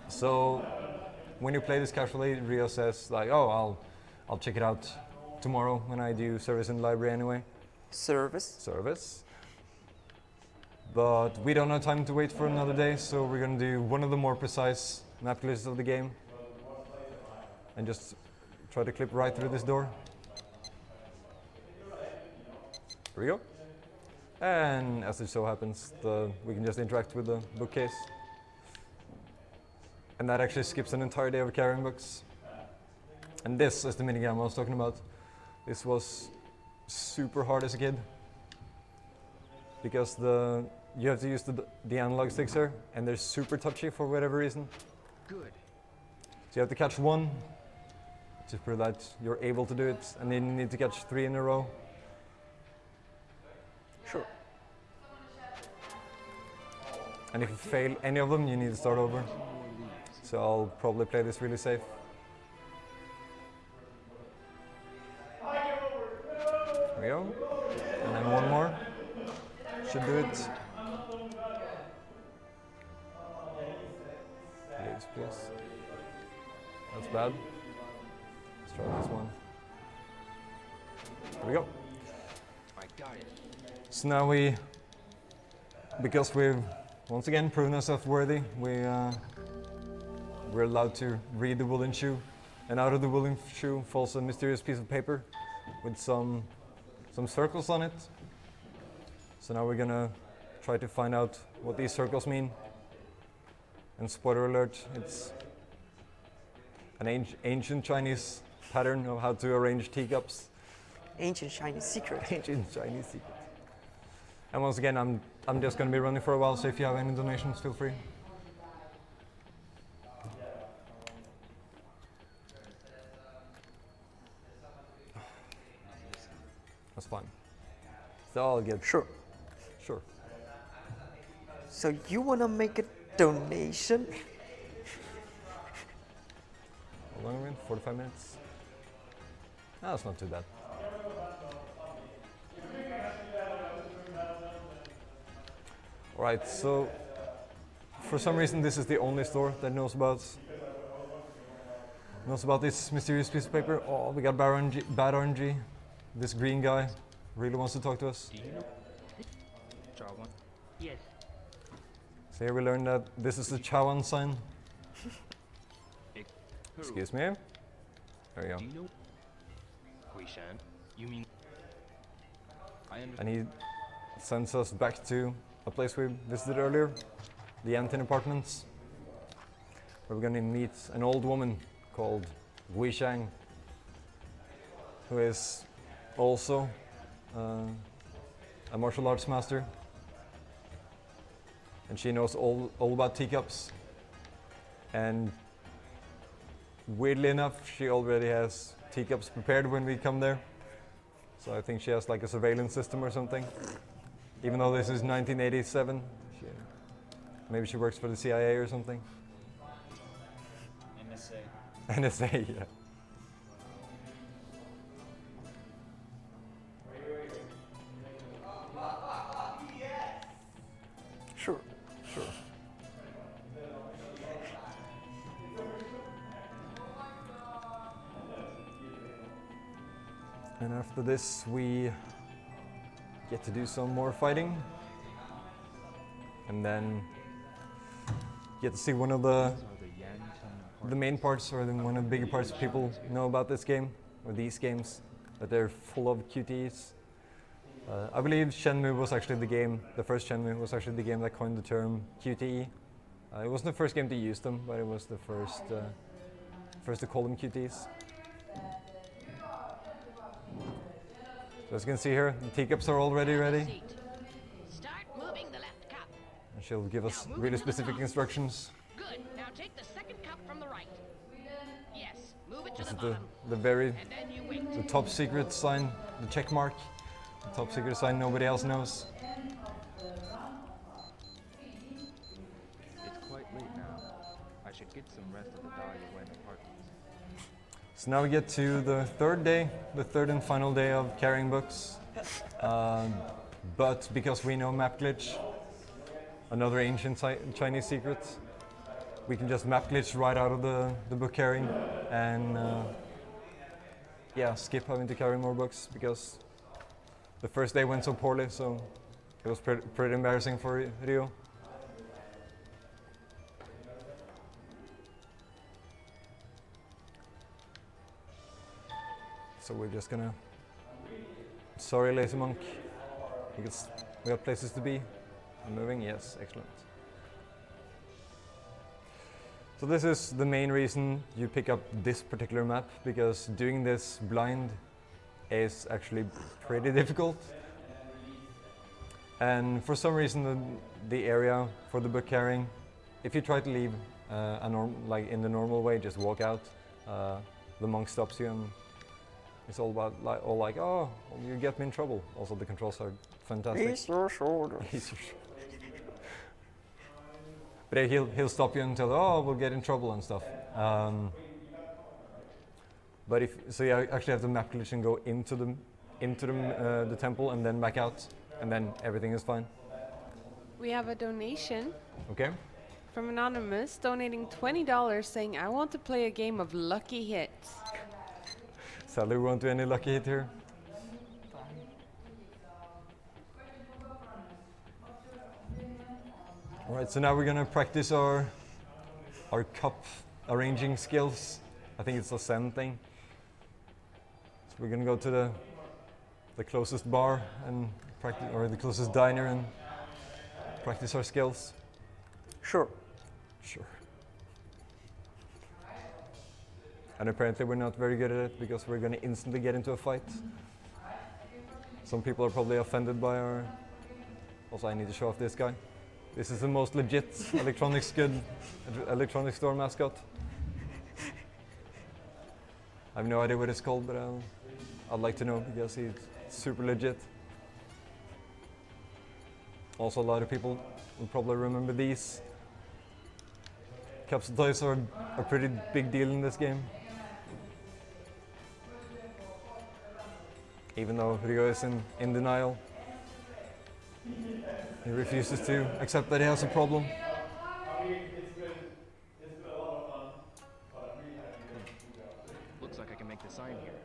So when you play this casually, Rio says like, "Oh, I'll check it out tomorrow when I do service in the library anyway." Service. But we don't have time to wait for another day, so we're gonna do one of the more precise map glitches of the game and just try to clip right through this door. Here we go. And as it so happens, we can just interact with the bookcase. And that actually skips an entire day of carrying books. And this is the minigame I was talking about. This was super hard as a kid, because you have to use the analog sticks here, and they're super touchy for whatever reason. Good. So you have to catch one to prove that you're able to do it, and then you need to catch 3 in a row. Sure. And if you fail any of them, you need to start over. So I'll probably play this really safe. There we go. And then one more. Should do it. Please. That's bad. Let's try this one. we go. I got it. So now because we've once again proven ourselves worthy, we're allowed to read the woolen shoe, and out of the woolen shoe falls a mysterious piece of paper with some circles on it. So now we're gonna try to find out what these circles mean. And spoiler alert, it's an ancient Chinese pattern of how to arrange teacups. Ancient Chinese secret. Ancient Chinese secret. And once again, I'm just gonna be running for a while, so if you have any donations, feel free. That's fine. So I'll get Sure. Sure. So you wanna make a donation? How long are we in? 45 minutes? Ah, that's not too bad. Alright, so for some reason this is the only store that knows about this mysterious piece of paper. Oh, we got bad RNG. This green guy really wants to talk to us. Do you know? Chawan? Yes. So here we learned that this is the Chawan sign. Who? Excuse me. There we go. Do you know? Guishan? You mean? I And understand. he sends us back to a place we visited earlier, the Antin Apartments, where we're going to meet an old woman called Xiuying, who is also a martial arts master, and she knows all about teacups. And weirdly enough, she already has teacups prepared when we come there. So I think she has like a surveillance system or something. Even though this is 1987, maybe she works for the CIA or something. NSA. NSA, yeah. Sure. Sure. And after this, we get to do some more fighting. And then get to see one of the main parts, or one of the bigger parts people know about this game, or these games, that they're full of QTEs. I believe Shenmue was actually the first Shenmue was actually the game that coined the term QTE. It wasn't the first game to use them, but it was the first to call them QTEs. So as you can see here, the teacups are already ready. Start moving the left cup. And she'll give us really specific instructions. Good. Now take the second cup from the right. Yes. Move it to This the is bottom. the very And then you wait. the top secret sign, the check mark. The top secret sign nobody else knows. It's quite late now. I should get some rest at the Dou Jiang apartments. So now we get to the third and final day of carrying books. But because we know map glitch, another ancient Chinese secret, we can just map glitch right out of the book carrying and skip having to carry more books, because the first day went so poorly, so it was pretty embarrassing for Rio. So we're just gonna... Sorry, lazy monk. We got places to be. I'm moving? Yes, excellent. So this is the main reason you pick up this particular map, because doing this blind is actually pretty difficult. And for some reason the area for the book carrying, if you try to leave like in the normal way, just walk out, the monk stops you and it's all about like, oh, you get me in trouble. Also the controls are fantastic. Ease your shoulder. But he'll stop you and tell, oh, we'll get in trouble and stuff. But so you actually have to map glitch and go into the temple and then back out, and then everything is fine. We have a donation Okay. from Anonymous donating $20 saying, I want to play a game of Lucky Hits. Sadly, we won't do any lucky hit here. Alright, so now we're gonna practice our cup arranging skills. I think it's a Zen thing. So we're gonna go to the closest bar and practice, or the closest diner and practice our skills. Sure. Sure. And apparently we're not very good at it because we're gonna instantly get into a fight. Some people are probably offended by our... Also, I need to show off this guy. This is the most legit electronics store mascot. I have no idea what it's called, but I'd like to know because he's super legit. Also, a lot of people will probably remember these. Cups and toys are a pretty big deal in this game. Even though Ryo is in denial. He refuses to accept that he has a problem. Looks like I can make the sign here.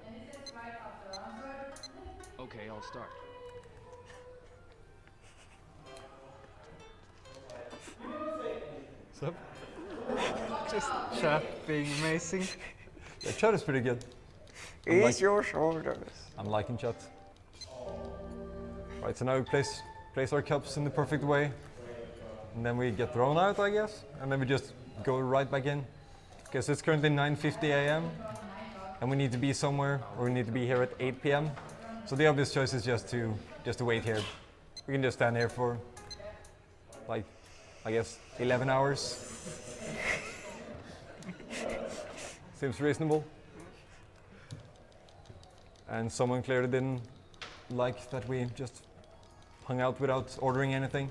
Okay, I'll start. What's up? Just chat being amazing. The chat is pretty good. Ease your shoulders. I'm liking chat. Right, so now we place our cups in the perfect way. And then we get thrown out, I guess. And then we just go right back in. Because it's currently 9:50 a.m. And we need to be somewhere, or we need to be here at 8 p.m. So the obvious choice is just to wait here. We can just stand here for, like, I guess, 11 hours. Seems reasonable. And someone clearly didn't like that we just hung out without ordering anything.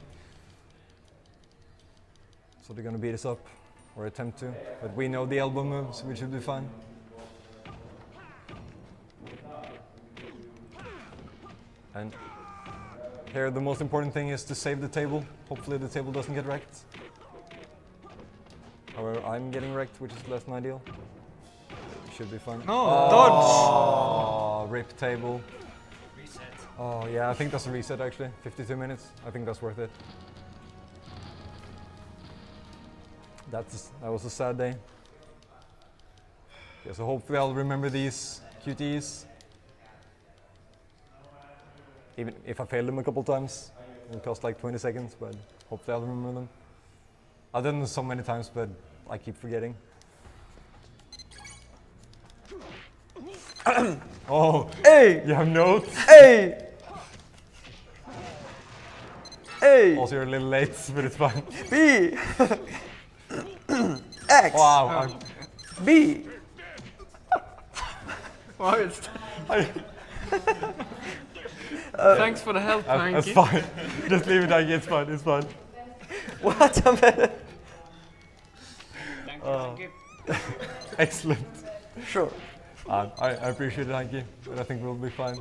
So they're gonna beat us up, or attempt to. But we know the elbow moves, we should be fine. And here the most important thing is to save the table. Hopefully the table doesn't get wrecked. However, I'm getting wrecked, which is less than ideal. Should be fine. No, Oh, rip table. Reset. Oh yeah, I think that's a reset actually. 52 minutes. I think that's worth it. That was a sad day. Yeah, so hopefully I'll remember these QTEs. Even if I fail them a couple times, it'll cost like 20 seconds, but hopefully I'll remember them. I've done them so many times, but I keep forgetting. Oh, Hey! you have notes? Hey! Hey! Also, you're a little late, but it's fine. B! X! Wow. B! Wow, thanks for the help, That's Hanky. fine. Just leave it like it's fine. It's fine. Watermelon! Thank you. Excellent. Sure. I appreciate it, Hanky, but I think we'll be fine.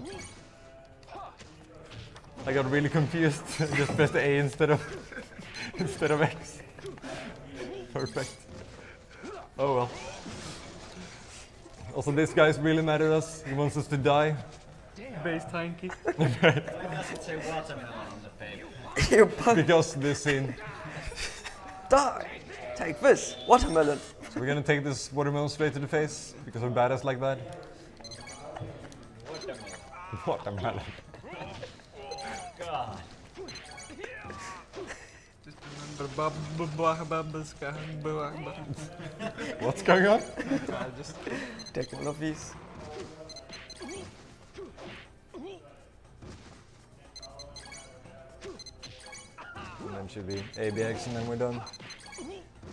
I got really confused. Just pressed the A instead of X. Perfect. Oh well. Also, this guy's really mad at us. He wants us to die. Based Hanky. Why does it say watermelon on the paper? You punk. Because this scene. Die! Take this! Watermelon! So we're gonna take this watermelon straight to the face because we're badass like that. Watermelon. God. Just remember What's going on? I'll just Take one of these. And then should be ABX and then we're done.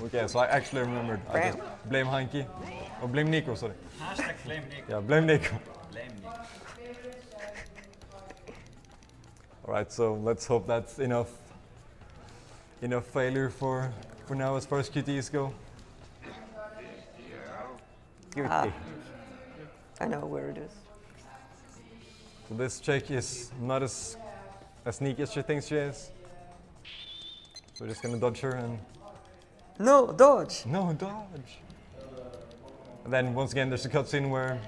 Okay, so I actually remembered. I just blame Hanky. Or blame Nico, sorry. Hashtag blame Nico. Yeah, blame Nico. Blame Nico. Alright, so let's hope that's enough failure for now as far as QTEs go. Ah. I know where it is. So this chick is not as sneaky as she thinks she is. So we're just gonna dodge her and... No, dodge! No, dodge! And then once again there's a cutscene where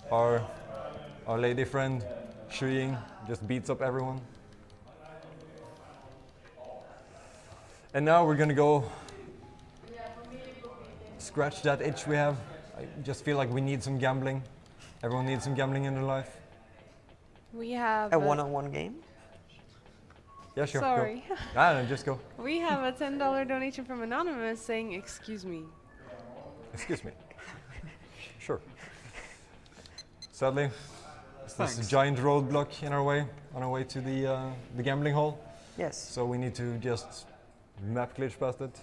our lady friend, Xiuying, just beats up everyone. And now we're gonna go scratch that itch we have. I just feel like we need some gambling. Everyone needs some gambling in their life. We have A one-on-one game? Yeah, sure. Sorry. Go. No, just go. We have a $10 donation from Anonymous saying, "Excuse me." Excuse me. Sure. Sadly, there's Thanks. this giant roadblock in our way on our way to the gambling hall. Yes. So we need to just map glitch past it.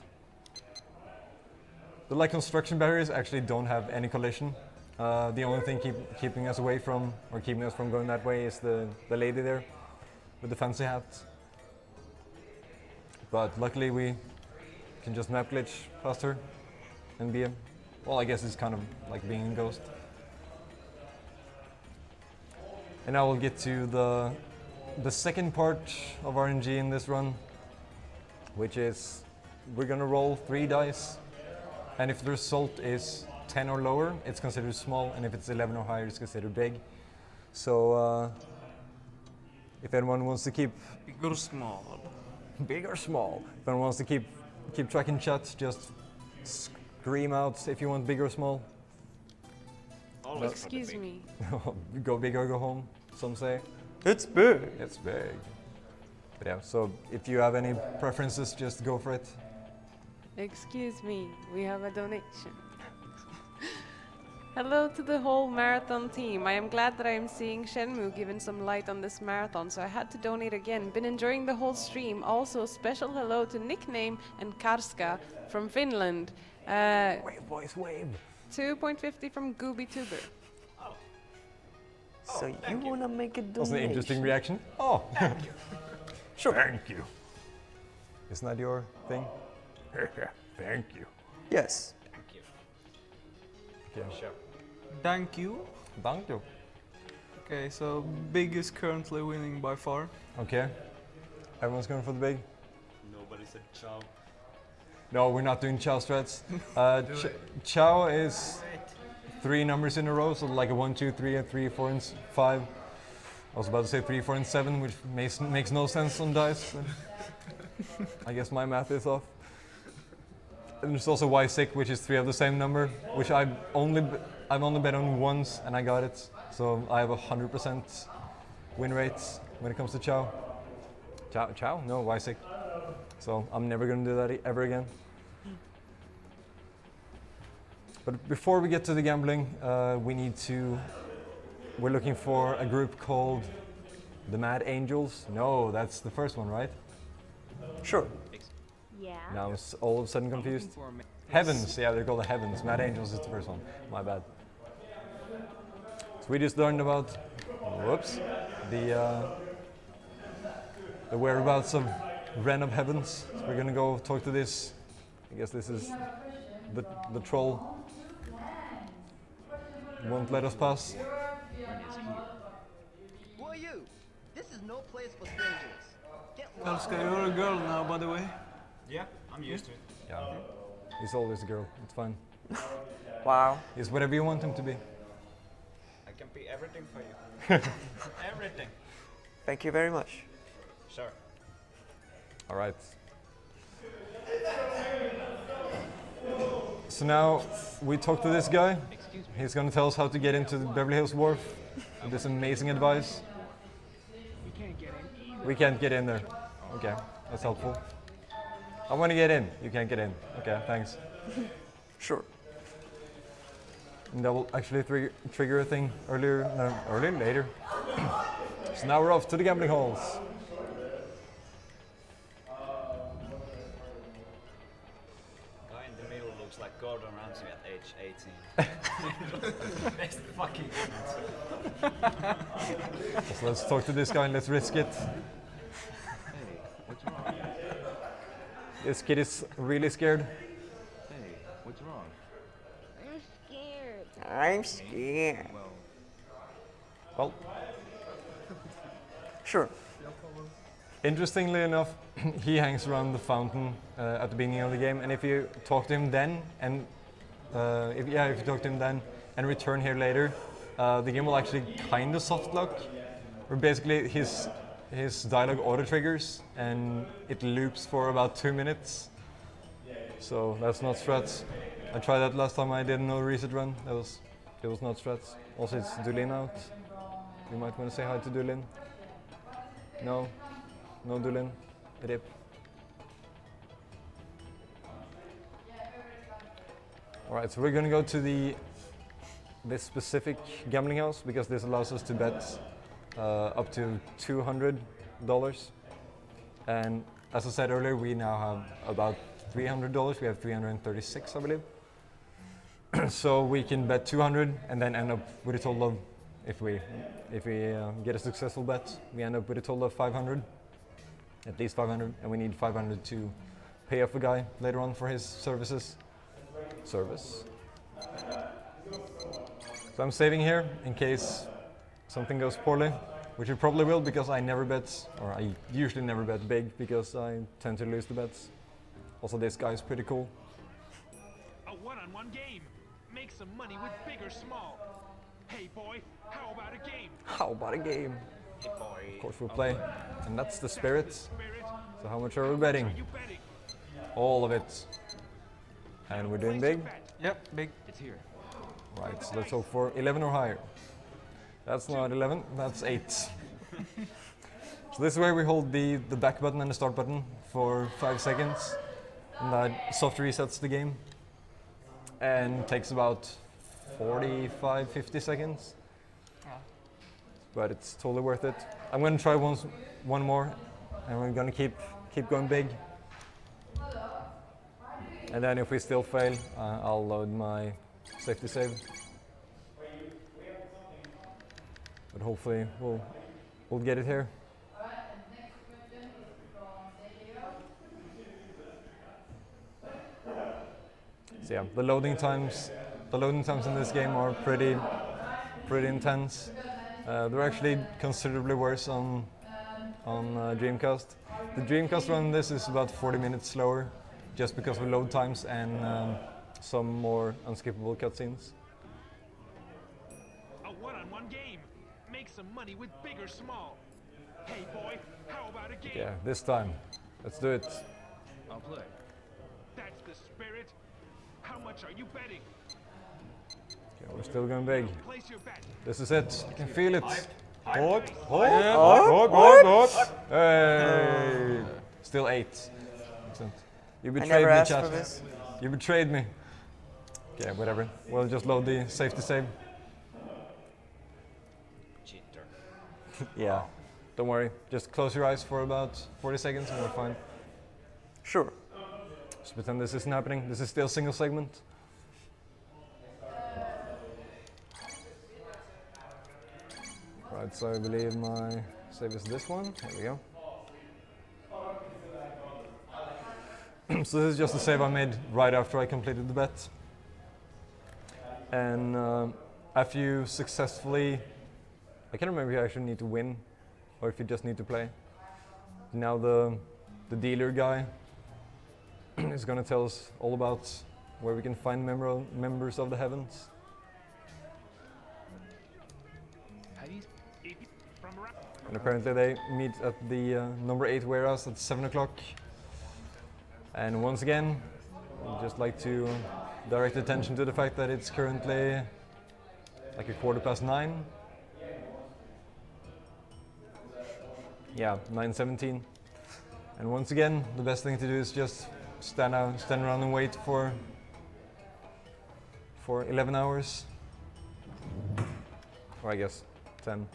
The like construction barriers actually don't have any collision. The only thing keeping us away from, or keeping us from going that way, is the lady there with the fancy hat. But luckily we can just map glitch past her and be a, well, I guess it's kind of like being a ghost. And now we'll get to the second part of RNG in this run, which is we're gonna roll 3 dice, and if the result is 10 or lower, it's considered small, and if it's 11 or higher, it's considered big. So if anyone wants to keep Big or small? big or small, if anyone wants to keep track in chat, just scream out if you want big or small. Always Excuse me. Go big or go home, some say. It's big. It's big. But yeah, so if you have any preferences, just go for it. Excuse me, we have a donation. Hello to the whole marathon team. I am glad that I am seeing Shenmue given some light on this marathon, so I had to donate again. Been enjoying the whole stream. Also, special hello to Nickname and Karska from Finland. Wave, boys, wave. 2.50 from GoobyTuber. So you wanna make a donation? That was an interesting reaction. Oh, sure. Thank you. Isn't that your thing? Thank you. Yes. Okay. Sure. Thank you. Thank you. Okay, so big is currently winning by far. Okay. Everyone's going for the big? Nobody said ciao. No, we're not doing Chow strats. Chow is 3 numbers in a row, so like a 1, 2, 3, a 3, 4, and 5. I was about to say 3, 4, and 7, which makes no sense on dice, but I guess my math is off. And there's also Y6, which is 3 of the same number, which I've only bet on once, and I got it. So I have 100% win rate when it comes to Chow. Chow? No, Y6. So I'm never going to do that ever again. But before we get to the gambling, we're looking for a group called the Mad Angels. No, that's the first one, right? Sure. Yeah. Now I'm all of a sudden confused. Heavens, yeah, they're called the Heavens. Mad Angels is the first one. My bad. So we just learned about, whoops, the whereabouts of Ren of Heavens. So we're gonna go talk to this. I guess this is the troll. Won't let us pass. Who are you? This is no place for strangers. Get lost. Karska, you're a girl now, by the way. Yeah, I'm used to it. Yeah, he's always a girl. It's fine. Wow. He's whatever you want him to be. I can be everything for you. Everything. Thank you very much. Sure. All right. So now we talk to this guy. He's going to tell us how to get into the Beverly Hills Wharf with this amazing advice. We can't get in either. We can't get in there. Okay, that's helpful. I want to get in. You can't get in. Okay, thanks. Sure. And that will actually trigger a thing later. So now we're off to the gambling halls. Guy in the middle looks like Gordon Ramsay at age 18. Best fucking So let's talk to this guy and let's risk it. Hey, what's wrong? This kid is really scared. Hey, what's wrong? I'm scared. I'm scared. Well, Sure. interestingly enough, he hangs around the fountain at the beginning of the game, and if you talk to him then, and if you talk to him then and return here later, the game will actually kind of soft lock. Where basically his dialogue auto triggers and it loops for about 2 minutes. So that's not strats. I tried that last time I did no reset run. It was not strats. Also, it's Dou Jiang out. You might want to say hi to Dou Jiang. No Dou Jiang. Rip. Alright, so we're gonna go to this specific gambling house because this allows us to bet up to $200. And as I said earlier, we now have about $300. We have 336, I believe. So we can bet 200 and then end up with a total of, if we get a successful bet, we end up with a total of 500, at least 500, and we need 500 to pay off a guy later on for his services. So I'm saving here in case something goes poorly, which it probably will because I never bet, or I usually never bet big because I tend to lose the bets. Also, this guy is pretty cool. A one-on-one game. Make some money with big or small. Hey boy, how about a game? How about a game? Hey boy. Of course we'll play. And that's the spirit. So how much are we betting? All of it. And we're doing big? Yep, big. It's here. Right, so let's hope for 11 or higher. That's not 11, that's 8. So this is where we hold the back button and the start button for 5 seconds. And that soft resets the game. And takes about 45, 50 seconds. But it's totally worth it. I'm gonna try one more, and we're gonna keep going big. And then if we still fail, I'll load my safety save. But hopefully we'll get it here. So yeah, the loading times in this game are pretty intense. They're actually considerably worse on Dreamcast. The Dreamcast run this is about 40 minutes slower, just because of load times and some more unskippable cutscenes. A one-on-one game. Make some money with big or small. Hey boy, how about a game? Yeah, this time, let's do it. I'll play. That's the spirit. How much are you betting? Okay, we're still going big. Place your bet. This is it. You can feel it. Hot. Hey! Still 8. Excellent. You betrayed me, chat. You betrayed me. Okay, whatever. We'll just load the safety save. Cheater. Yeah. Don't worry. Just close your eyes for about 40 seconds and we're fine. Sure. Just pretend this isn't happening. This is still single segment. Right, so I believe my save is this one. There we go. So this is just a save I made right after I completed the bet. And after you successfully, I can't remember if you actually need to win or if you just need to play. Now the dealer guy is going to tell us all about where we can find members of the heavens. And apparently they meet at the number 8 warehouse at 7 o'clock. And once again, I'd just like to direct attention to the fact that it's currently like 9:15. Yeah, 9:17. And once again, the best thing to do is just stand around and wait for 11 hours. Or I guess 10.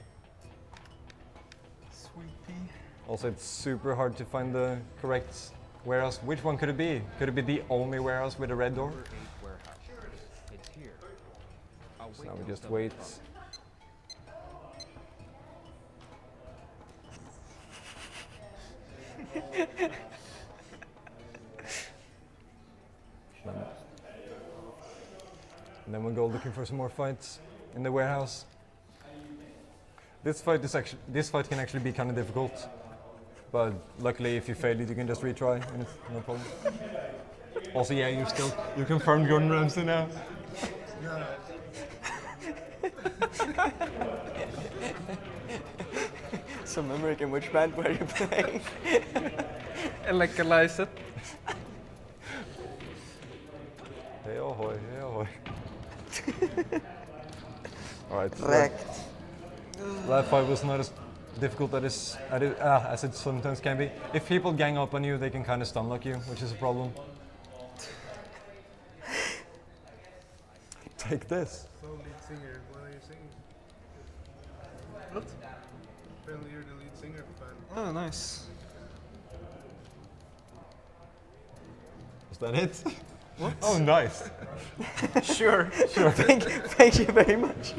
Sweetie. Also, it's super hard to find the correct warehouse. Which one could it be? Could it be the only warehouse with a red door? Number 8 warehouse. It's here. I'll So wait now we till just 7 wait. o'clock. And then we'll go looking for some more fights in the warehouse. This fight can actually be kind of difficult, but luckily if you fail it, you can just retry and it's no problem. Also, yeah, you confirmed Gordon Ramsay now. So American, which band were you playing? Electrolyze it. Hey ahoy, hey ahoy. Alright. Wrecked. That fight was not as difficult as it sometimes can be. If people gang up on you, they can kind of stunlock you, which is a problem. Take this. So, lead singer, what are you singing? What? Apparently you're the lead singer fan. Oh, nice. Is that it? What? Oh, nice. Sure. Thank you very much.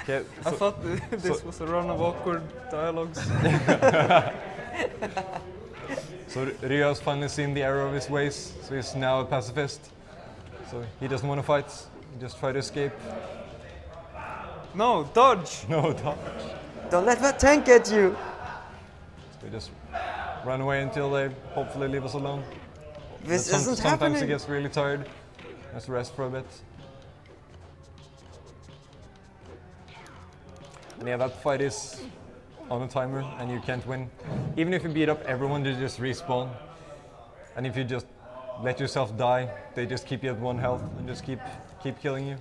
Okay, I thought this was a run of awkward dialogues. So Ryo's finally seen the error of his ways, so he's now a pacifist. So he doesn't want to fight, he just try to escape. No, dodge! No, dodge. Don't let that tank get you. So we just run away until they hopefully leave us alone. This But isn't sometimes happening. he gets really tired, has to rest for a bit. And yeah, that fight is on a timer and you can't win. Even if you beat up everyone, they just respawn. And if you just let yourself die, they just keep you at 1 health and just keep killing you.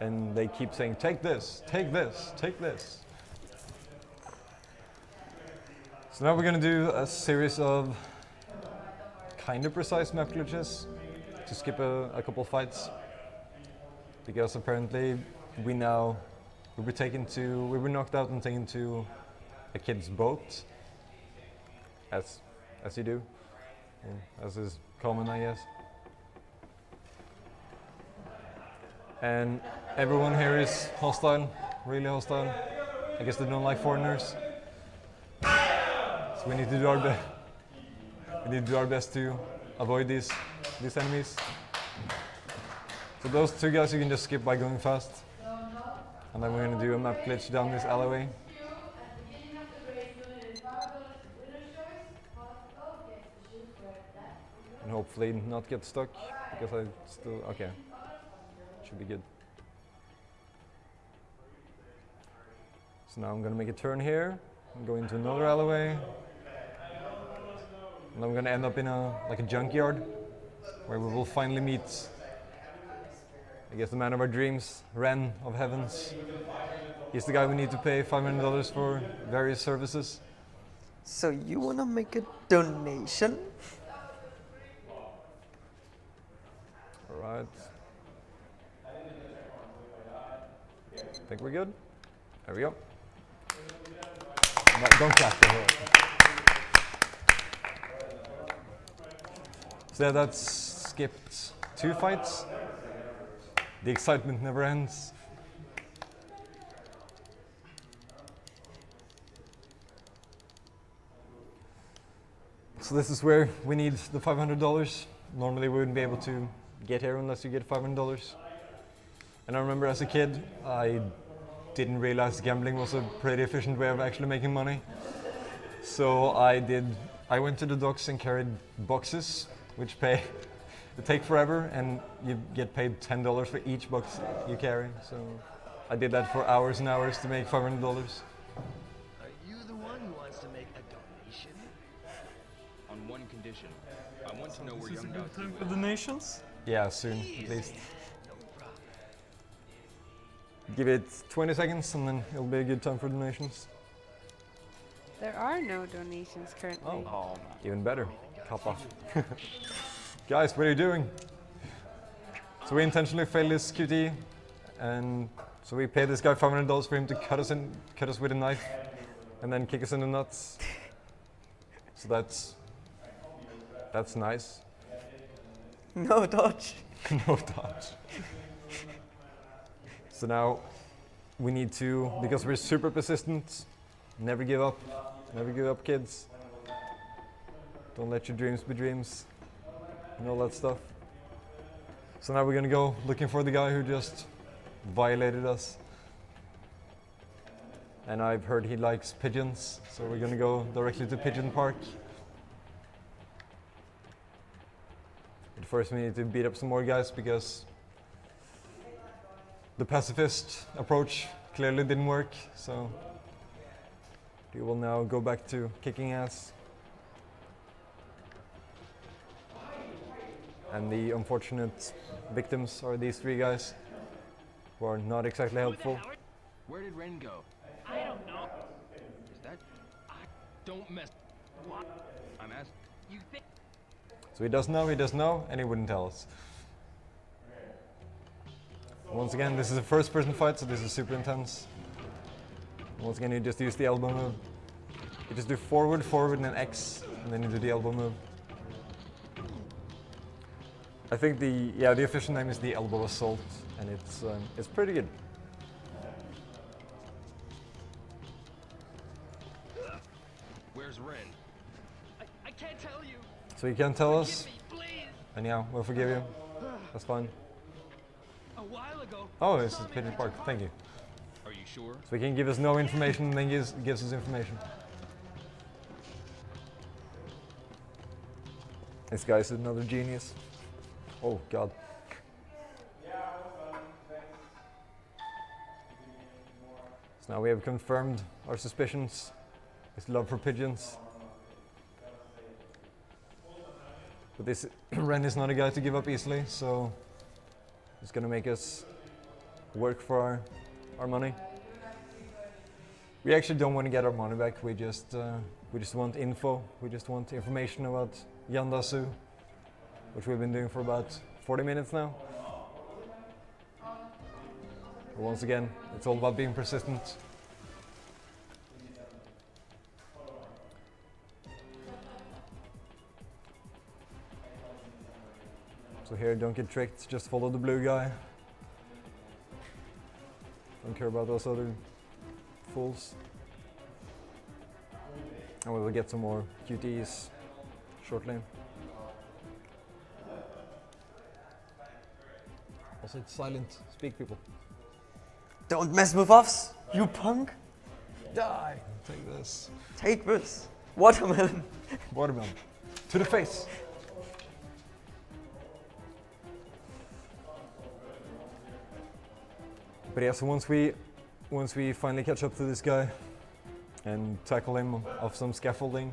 And they keep saying, take this, take this, take this. So now we're gonna do a series of kind of precise map glitches to skip a couple fights. Because apparently we were knocked out and taken to a kid's boat, as you do, as is common, I guess. And everyone here is hostile, really hostile. I guess they don't like foreigners. So we need to do our best. We need to do our best to avoid these enemies. So those 2 guys you can just skip by going fast. And then we're going to do a map glitch down this alleyway. And hopefully not get stuck, because okay, should be good. So now I'm going to make a turn here, and go into another alleyway. And I'm going to end up in a junkyard, where we will finally meet, I guess, the man of our dreams, Ren of Heavens. He's the guy we need to pay $500 for various services. So you wanna make a donation? Alright. Think we're good? There we go. No, don't clap the hill. So yeah, that's skipped 2 fights. The excitement never ends. So this is where we need the $500. Normally we wouldn't be able to get here unless you get $500. And I remember as a kid, I didn't realize gambling was a pretty efficient way of actually making money. So I went to the docks and carried boxes, which take forever, and you get paid $10 for each box you carry. So I did that for hours and hours to make $500. Are you the one who wants to make a donation? On one condition. I want to know where Is this a Young good Dou time for donations? Yeah, soon, at least. No problem. Give it 20 seconds and then it'll be a good time for donations. There are no donations currently. Oh, even better. Kappa. Guys, what are you doing? So we intentionally failed this QT, and so we paid this guy $500 for him to cut us with a knife, and then kick us in the nuts. So that's nice. No dodge. No dodge. So now we need to, because we're super persistent, never give up. Never give up, kids. Don't let your dreams be dreams. And all that stuff. So now we're gonna go looking for the guy who just violated us. And I've heard he likes pigeons, so we're gonna go directly to Pigeon Park. But first we need to beat up some more guys because the pacifist approach clearly didn't work, so we will now go back to kicking ass. And the unfortunate victims are these three guys, who are not exactly helpful. Where did Ren go? I don't know. Is that? Don't mess. What? I'm asking. You think? So he does know, and he wouldn't tell us. Once again, this is a first-person fight, so this is super intense. Once again, you just use the elbow move. You just do forward, and then X, and then you do the elbow move. I think the official name is the elbow assault, and it's pretty good. Where's Ren? I can't tell you. So you can't tell us, Forgive me, please. and yeah, we'll forgive you. That's fine. A while ago. Oh, this is Pigeon Park. Thank you. Are you sure? So he can give us no information, and then gives us information. This guy's another genius. Oh God. So now we have confirmed our suspicions. His love for pigeons. But this Ren is not a guy to give up easily, so he's gonna make us work for our money. We actually don't want to get our money back. We just want info. We just want information about Yandasu, which we've been doing for about 40 minutes now. But once again, it's all about being persistent. So here, don't get tricked, just follow the blue guy. Don't care about those other fools. And we will get some more QTs shortly. Also, it's silent. Speak, people. Don't mess with us, you punk. Die. Take this. Take this. Watermelon. Watermelon. To the face. But yeah, so once we finally catch up to this guy and tackle him off some scaffolding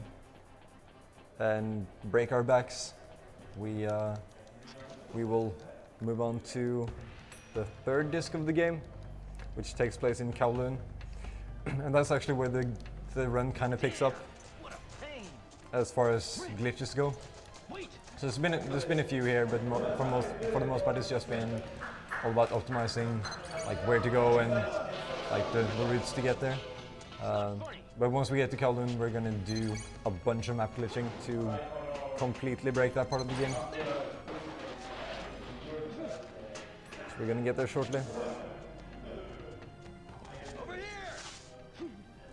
and break our backs, we will move on to the third disc of the game, which takes place in Kowloon. And that's actually where the run kind of picks up as far as glitches go. So there's been a few here, but for the most part it's just been all about optimizing like where to go and like the routes to get there. But once we get to Kowloon, we're gonna do a bunch of map glitching to completely break that part of the game. So we're gonna get there shortly.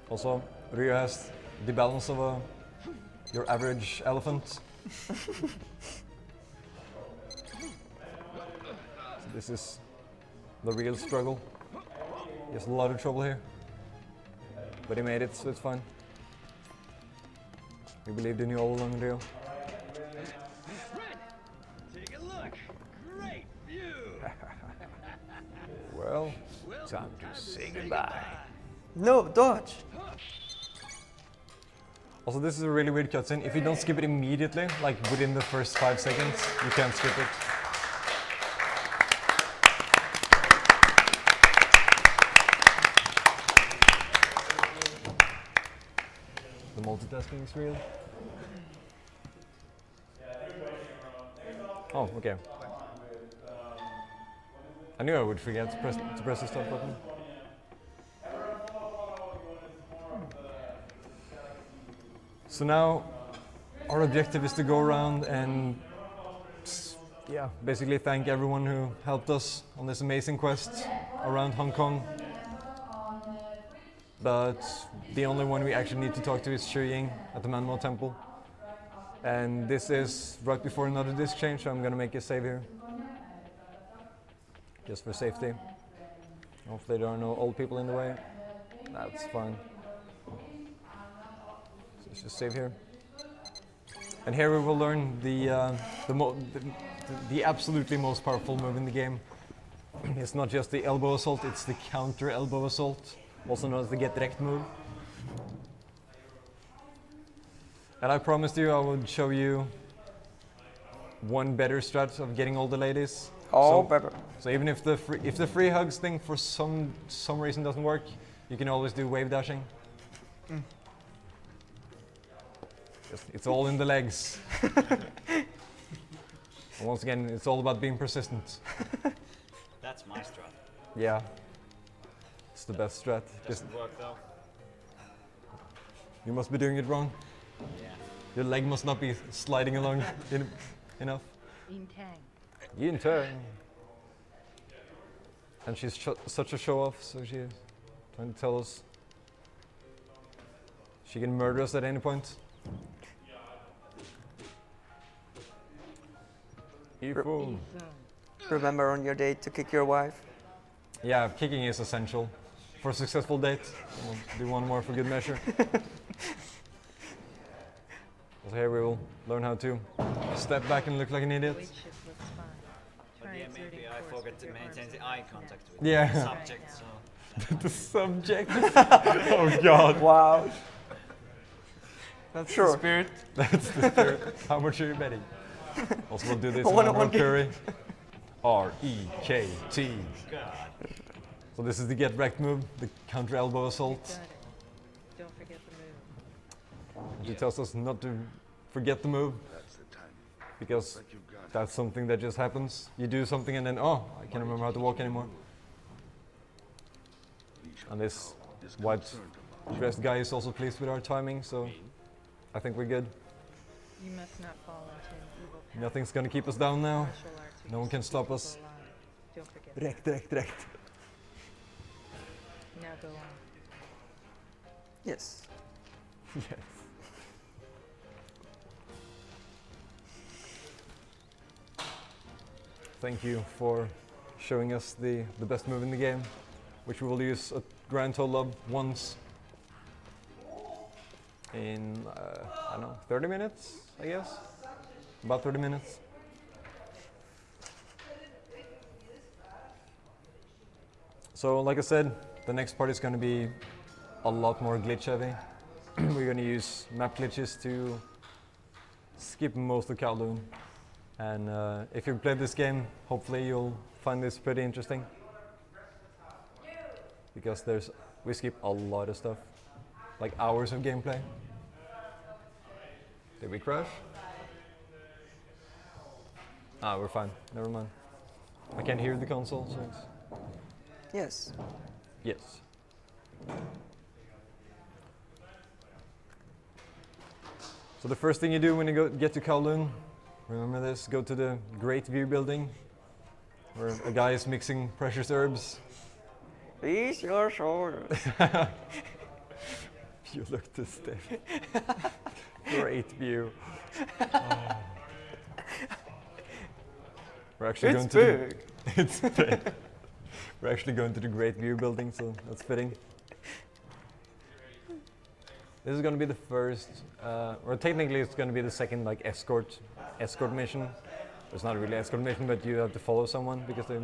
Also, Ryu has the balance of your average elephant. So this is the real struggle. He has a lot of trouble here, but he made it, so it's fine. We believed in you all along, Rio. Take a look. Great view. Well, time to say goodbye. No, dodge. Also, this is a really weird cutscene. If you don't skip it immediately, like within the first 5 seconds, you can't skip it. The multitasking is real. Oh, okay. I knew I would forget to press the start button. So now our objective is to go around and basically thank everyone who helped us on this amazing quest around Hong Kong. But the only one we actually need to talk to is Xiuying at the Manmo Temple. And this is right before another disc change, so I'm gonna make a save here. Just for safety. Hopefully there are no old people in the way. That's fine. Let's just save here. And here we will learn the absolutely most powerful move in the game, It's not just the elbow assault, it's the counter elbow assault, also known as the get direct move. And I promised you I would show you one better strat of getting all the ladies. Oh, better. So even if the free hugs thing for some reason doesn't work, you can always do wave dashing. It's all in the legs. And once again, it's all about being persistent. That's my strat. Yeah. It's the best strat. Doesn't work though. You must be doing it wrong. Yeah. Your leg must not be sliding along enough. In Tang. Yin Tang. And she's such a show-off, so she's trying to tell us she can murder us at any point. Evil. Remember on your date to kick your wife? Yeah, kicking is essential for a successful date. We'll do one more for good measure. So here we will learn how to step back and look like an idiot. But yeah, maybe I forgot to maintain the eye contact with Yeah. the subject, so... The subject? Oh god. Wow. That's Sure. the spirit. That's the spirit. How much are you betting? Also we'll do this in One-on-one Carmain Qr. R-E-K-T. God. So this is the get wrecked move, the counter elbow assault. Don't forget the move. She tells us not to forget the move because that's something that just happens. You do something and then, oh, I can't remember how to walk anymore. And this white dressed guy is also pleased with our timing, so I think we're good. You must not fall into an evil path. Nothing's gonna keep us down now. Martial arts No one can stop us. Don't forget. Direkt. Now go on. Yes. Yes. Thank you for showing us the best move in the game, which we will use a grand total of once in, I don't know, 30 minutes, I guess? About 30 minutes. So, like I said, the next part is going to be a lot more glitch heavy. We're going to use map glitches to skip most of Kowloon. And if you've played this game, hopefully you'll find this pretty interesting. Because we skip a lot of stuff, like hours of gameplay. Did we crash? Ah, we're fine, never mind. I can't hear the console, so it's... Yes. Yes. So the first thing you do when you get to Kowloon, remember this, go to the Great View building, where a guy is mixing precious herbs. Please your shoulders. You look too stiff. Great View. Oh. We're actually It's big. It's big. We're actually going to the Great View building, so that's fitting. This is going to be the first, or technically it's going to be the second like escort mission. It's not really escort mission, but you have to follow someone because they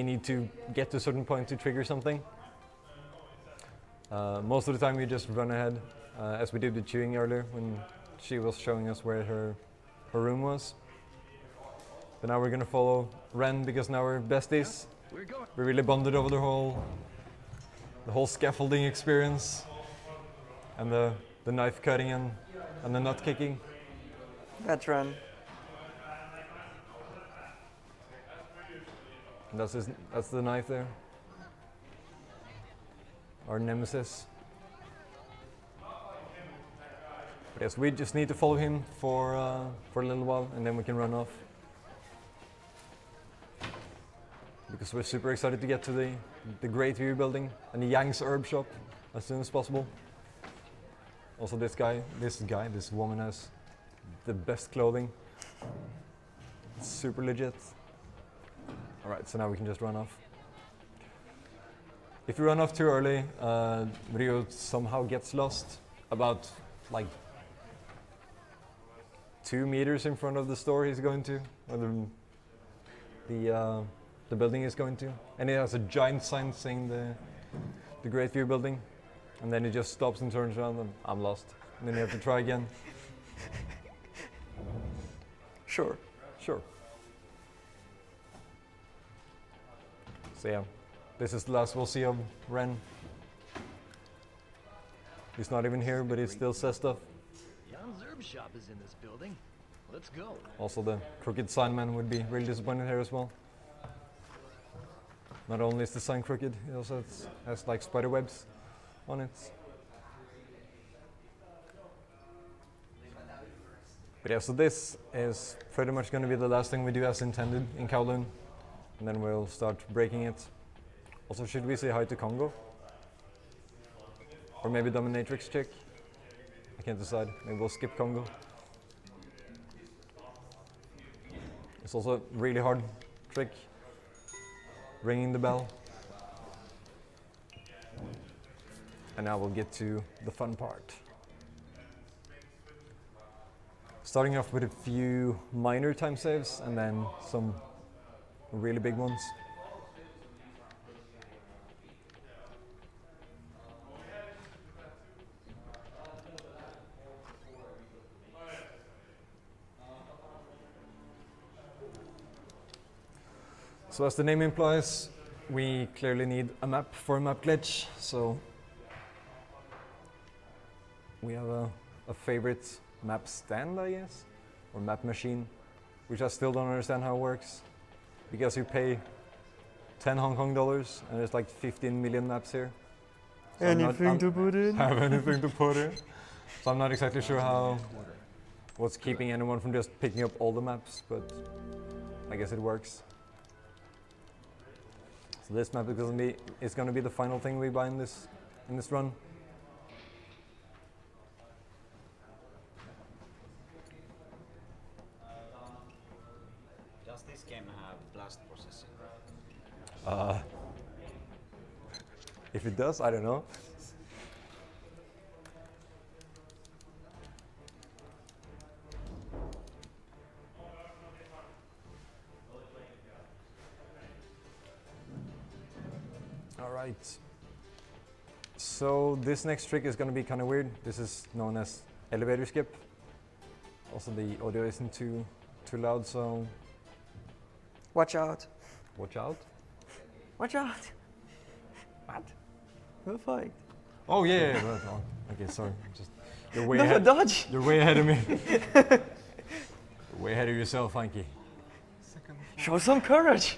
need to get to a certain point to trigger something. Most of the time you just run ahead, as we did with Xiuying earlier when she was showing us where her room was. But now we're gonna follow Ren because now we're besties. We really bonded over the whole scaffolding experience and the knife cutting and the nut kicking. Veteran. And that's the knife there. Our nemesis. But yes, we just need to follow him for a little while and then we can run off. Because we're super excited to get to the Great View building and the Yang's herb shop as soon as possible. Also this woman has the best clothing. It's super legit. Alright, so now we can just run off. If you run off too early, Ryo somehow gets lost about like 2 meters in front of the store he's going to. Or the building is going to. And it has a giant sign saying the Great View building. And then it just stops and turns around and I'm lost. And then you have to try again. Sure. Sure. So yeah, this is the last we'll see of Ren. He's not even here, but he still says stuff. Jan's herb shop is in this building. Let's go. Also the crooked sign man would be really disappointed here as well. Not only is the sign crooked, it also has like spider webs on it. But yeah, so this is pretty much going to be the last thing we do as intended in Kowloon. And then we'll start breaking it. Also, should we say hi to Congo? Or maybe Dominatrix check? I can't decide. Maybe we'll skip Congo. It's also a really hard trick. Ringing the bell. And now we'll get to the fun part. Starting off with a few minor time saves and then some really big ones. So as the name implies, we clearly need a map for a map glitch. So we have a favorite map stand, I guess, or map machine, which I still don't understand how it works, because you pay 10 Hong Kong dollars and there's like 15 million maps here. So anything to put in? Have anything to put in. So I'm not exactly sure what's keeping anyone from just picking up all the maps, but I guess it works. So this map is going to be the final thing we buy in this run. Does this game have blast processing? If it does, I don't know. All right. So this next trick is going to be kind of weird. This is known as elevator skip. Also, the audio isn't too loud, so Watch out. watch out. Watch out. What? We'll fight. Oh yeah. Right, oh, okay, sorry. You're way No, ahead. dodge. You're way ahead of me. You're way ahead of yourself, Hanky. Show some courage.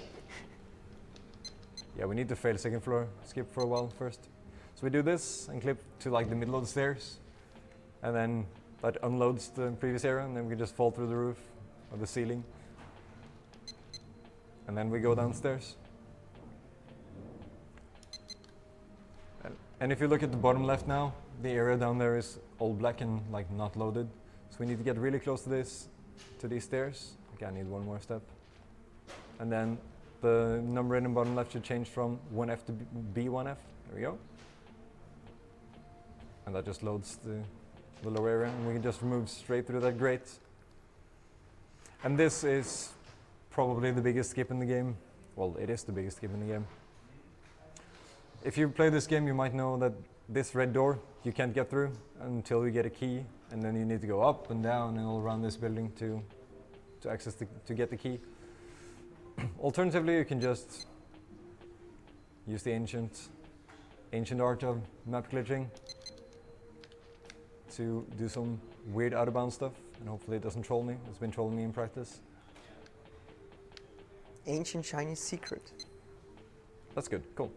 Yeah, we need to fail second floor skip for a while first. So we do this and clip to like the middle of the stairs, and then that unloads the previous area, and then we can just fall through the roof or the ceiling, and then we go downstairs. And if you look at the bottom left now, the area down there is all black and like not loaded. So we need to get really close to these stairs. Okay, I need one more step. And then the number in the bottom left should change from 1F to B1F. There we go. And that just loads the lower area, and we can just move straight through that grate. And this is probably the biggest skip in the game. Well, it is the biggest skip in the game. If you play this game, you might know that this red door you can't get through until you get a key, and then you need to go up and down and all around this building to to get the key. Alternatively, you can just use the ancient art of map glitching to do some weird out of bounds stuff, and hopefully it doesn't troll me. It's been trolling me in practice. Ancient Chinese secret. That's good, cool.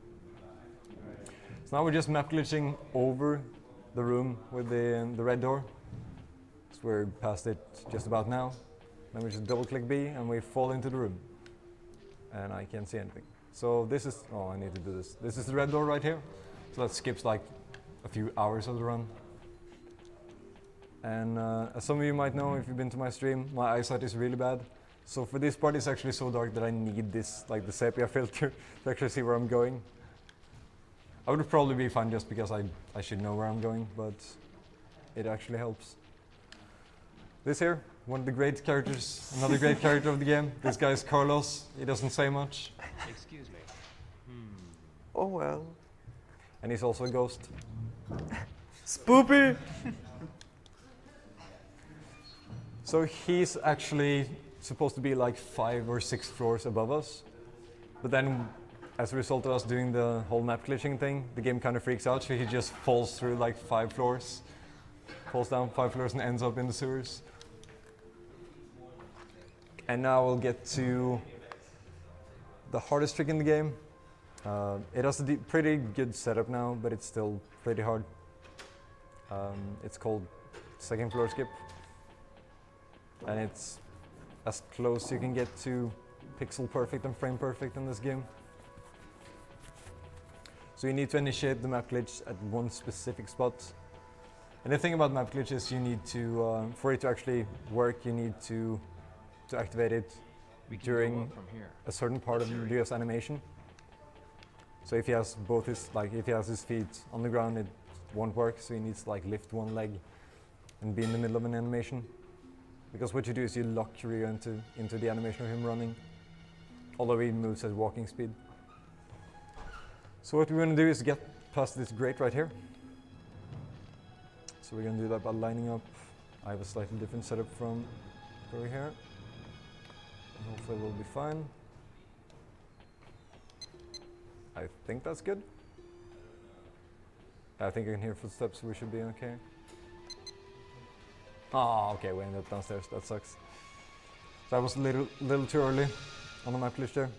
So now we're just map glitching over the room with the red door. So we're past it just about now. Then we just double click B and we fall into the room. And I can't see anything. So this is, oh, I need to do this. This is the red door right here. So that skips like a few hours of the run. And as some of you might know, if you've been to my stream, my eyesight is really bad. So for this part, it's actually so dark that I need this, like the sepia filter, to actually see where I'm going. I would probably be fine just because I should know where I'm going, but it actually helps. This here one of the great characters, another great character of the game. This guy is Carlos. He doesn't say much. Excuse me. Oh well. And he's also a ghost. Spoopy! So he's actually supposed to be like 5 or 6 floors above us. But then, as a result of us doing the whole map glitching thing, the game kind of freaks out, so he just falls through like 5 floors. Falls down 5 floors and ends up in the sewers. And now we'll get to the hardest trick in the game. It has a pretty good setup now, but it's still pretty hard. It's called second floor skip. And it's as close you can get to pixel perfect and frame perfect in this game. So you need to initiate the map glitch at one specific spot. And the thing about map glitches, you need to, for it to actually work, you need to activate it during a certain part of Ryu's animation. So if he has both his, if he has his feet on the ground, it won't work. So he needs to lift one leg and be in the middle of an animation. Because what you do is you lock Ryu into the animation of him running, although he moves at walking speed. So what we're going to do is get past this grate right here. So we're going to do that by lining up. I have a slightly different setup from over here. And hopefully we'll be fine. I think that's good. I think I can hear footsteps, so we should be okay. Oh, okay, we ended up downstairs. That sucks. So I was a little too early on the map glitch there.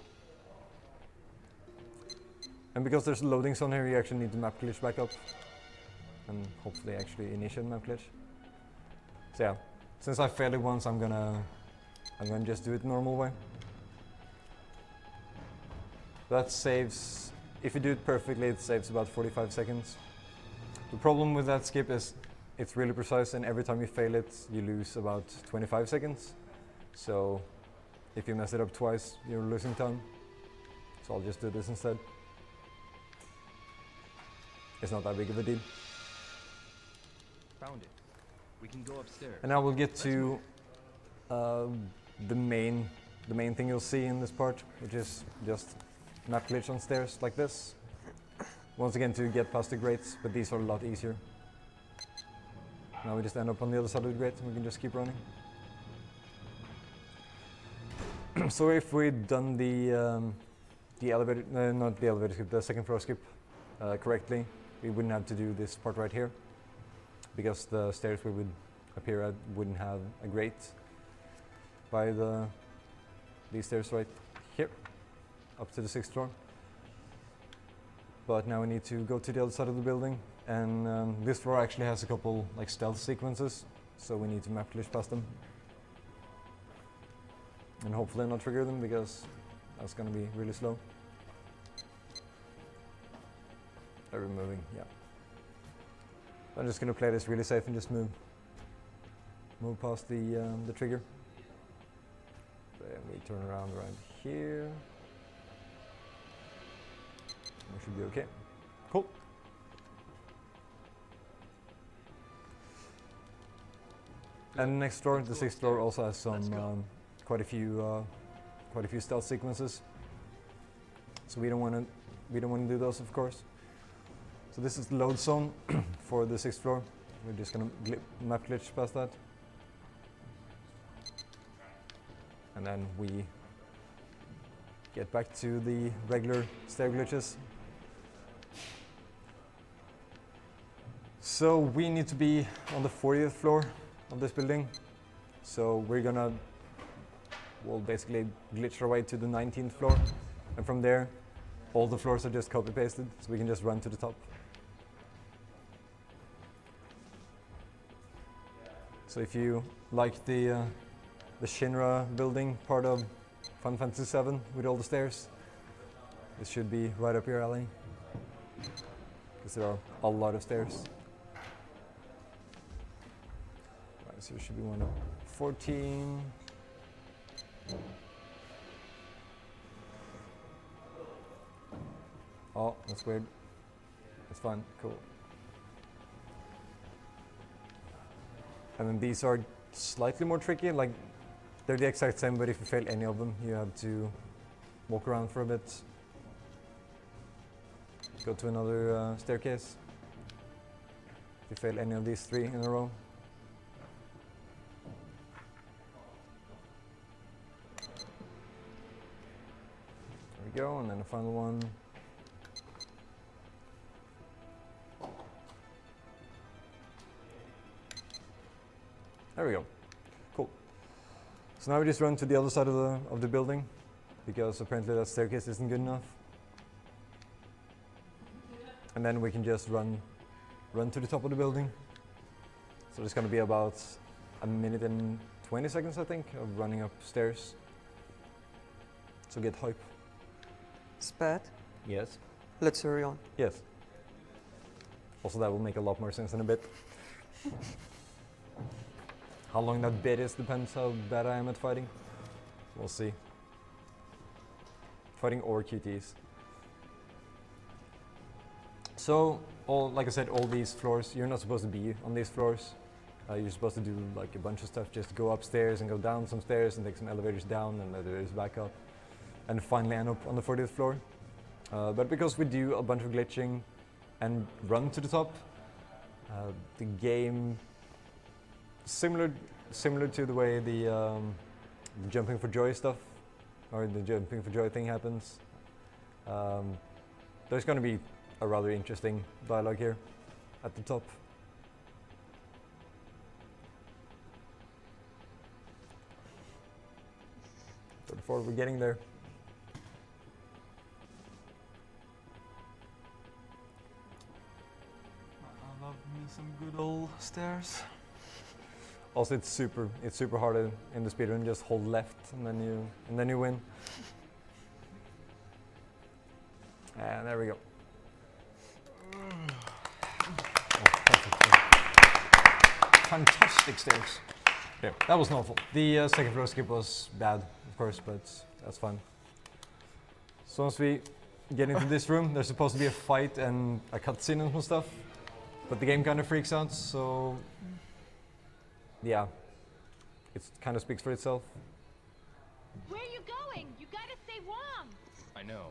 And because there's a loading zone here, you actually need the map glitch back up. And hopefully actually initiate the map glitch. So yeah, since I failed it once, I'm gonna just do it the normal way. That saves, if you do it perfectly, it saves about 45 seconds. The problem with that skip is it's really precise, and every time you fail it, you lose about 25 seconds. So if you mess it up twice, you're losing time. So I'll just do this instead. It's not that big of a deal. Found it. We can go upstairs. And now we'll get to the main thing you'll see in this part, which is just map glitch on stairs like this. Once again, to get past the grates, but these are a lot easier. Now we just end up on the other side of the grate and we can just keep running. So if we'd done the elevator, not the elevator skip, the second floor skip correctly, we wouldn't have to do this part right here, because the stairs we would appear at wouldn't have a grate by these stairs right here, up to the 6th floor. But now we need to go to the other side of the building, and this floor actually has a couple stealth sequences, so we need to map glitch past them. And hopefully not trigger them, because that's going to be really slow. They're moving, yeah. I'm just going to play this really safe and just move past the trigger. Then we turn around right here. We should be okay. Cool. And next floor, the 6th floor, also has some quite a few stealth sequences. So we don't want to do those, of course. So this is the load zone for the 6th floor. We're just gonna map glitch past that, and then we get back to the regular stair glitches. So we need to be on the 40th floor of this building. So we'll basically glitch our way to the 19th floor, and from there, all the floors are just copy pasted, so we can just run to the top. So if you like the Shinra building part of Final Fantasy VII with all the stairs, this should be right up your alley, because there are a lot of stairs. Right, so there should be one at 14. Oh, that's weird. That's fine, cool. And then these are slightly more tricky. Like they're the exact same, but if you fail any of them, you have to walk around for a bit. Go to another staircase. If you fail any of these 3 in a row. There we go, and then the final one. There we go. Cool. So now we just run to the other side of the building, because apparently that staircase isn't good enough. And then we can just run to the top of the building. So there's going to be about 1 minute and 20 seconds, I think, of running upstairs. So get hype. Spat, Yes. let's hurry on. Yes. Also, that will make a lot more sense in a bit. How long that bit is depends how bad I am at fighting. We'll see. Fighting or QTs. So, like I said, all these floors, you're not supposed to be on these floors. You're supposed to do like a bunch of stuff, just go upstairs and go down some stairs and take some elevators down and elevators back up. And finally end up on the 40th floor. But because we do a bunch of glitching and run to the top, the game, similar to the way the jumping for joy stuff, or the jumping for joy thing happens, there's going to be a rather interesting dialogue here at the top. So before we're getting there, I love me some good old stairs. also it's super hard in the speedrun. Just hold left and then you win. And there we go. Fantastic stairs. Yeah, that was awful. The second floor skip was bad, of course, but that's fine. So once we get into this room, there's supposed to be a fight and a cutscene and some stuff, but the game kind of freaks out, so yeah, it kind of speaks for itself. Where are you going? You gotta stay warm. I know.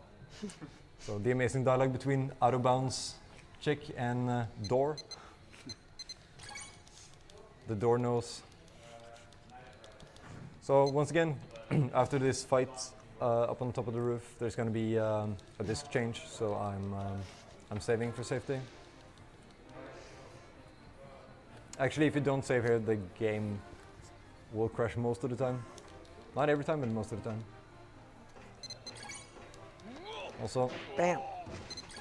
So the amazing dialogue between out of bounds chick and door. The door knows. So once again, after this fight up on top of the roof, there's going to be a disc change. So I'm saving for safety. Actually, if you don't save here, the game will crash most of the time. Not every time, but most of the time. Also, bam,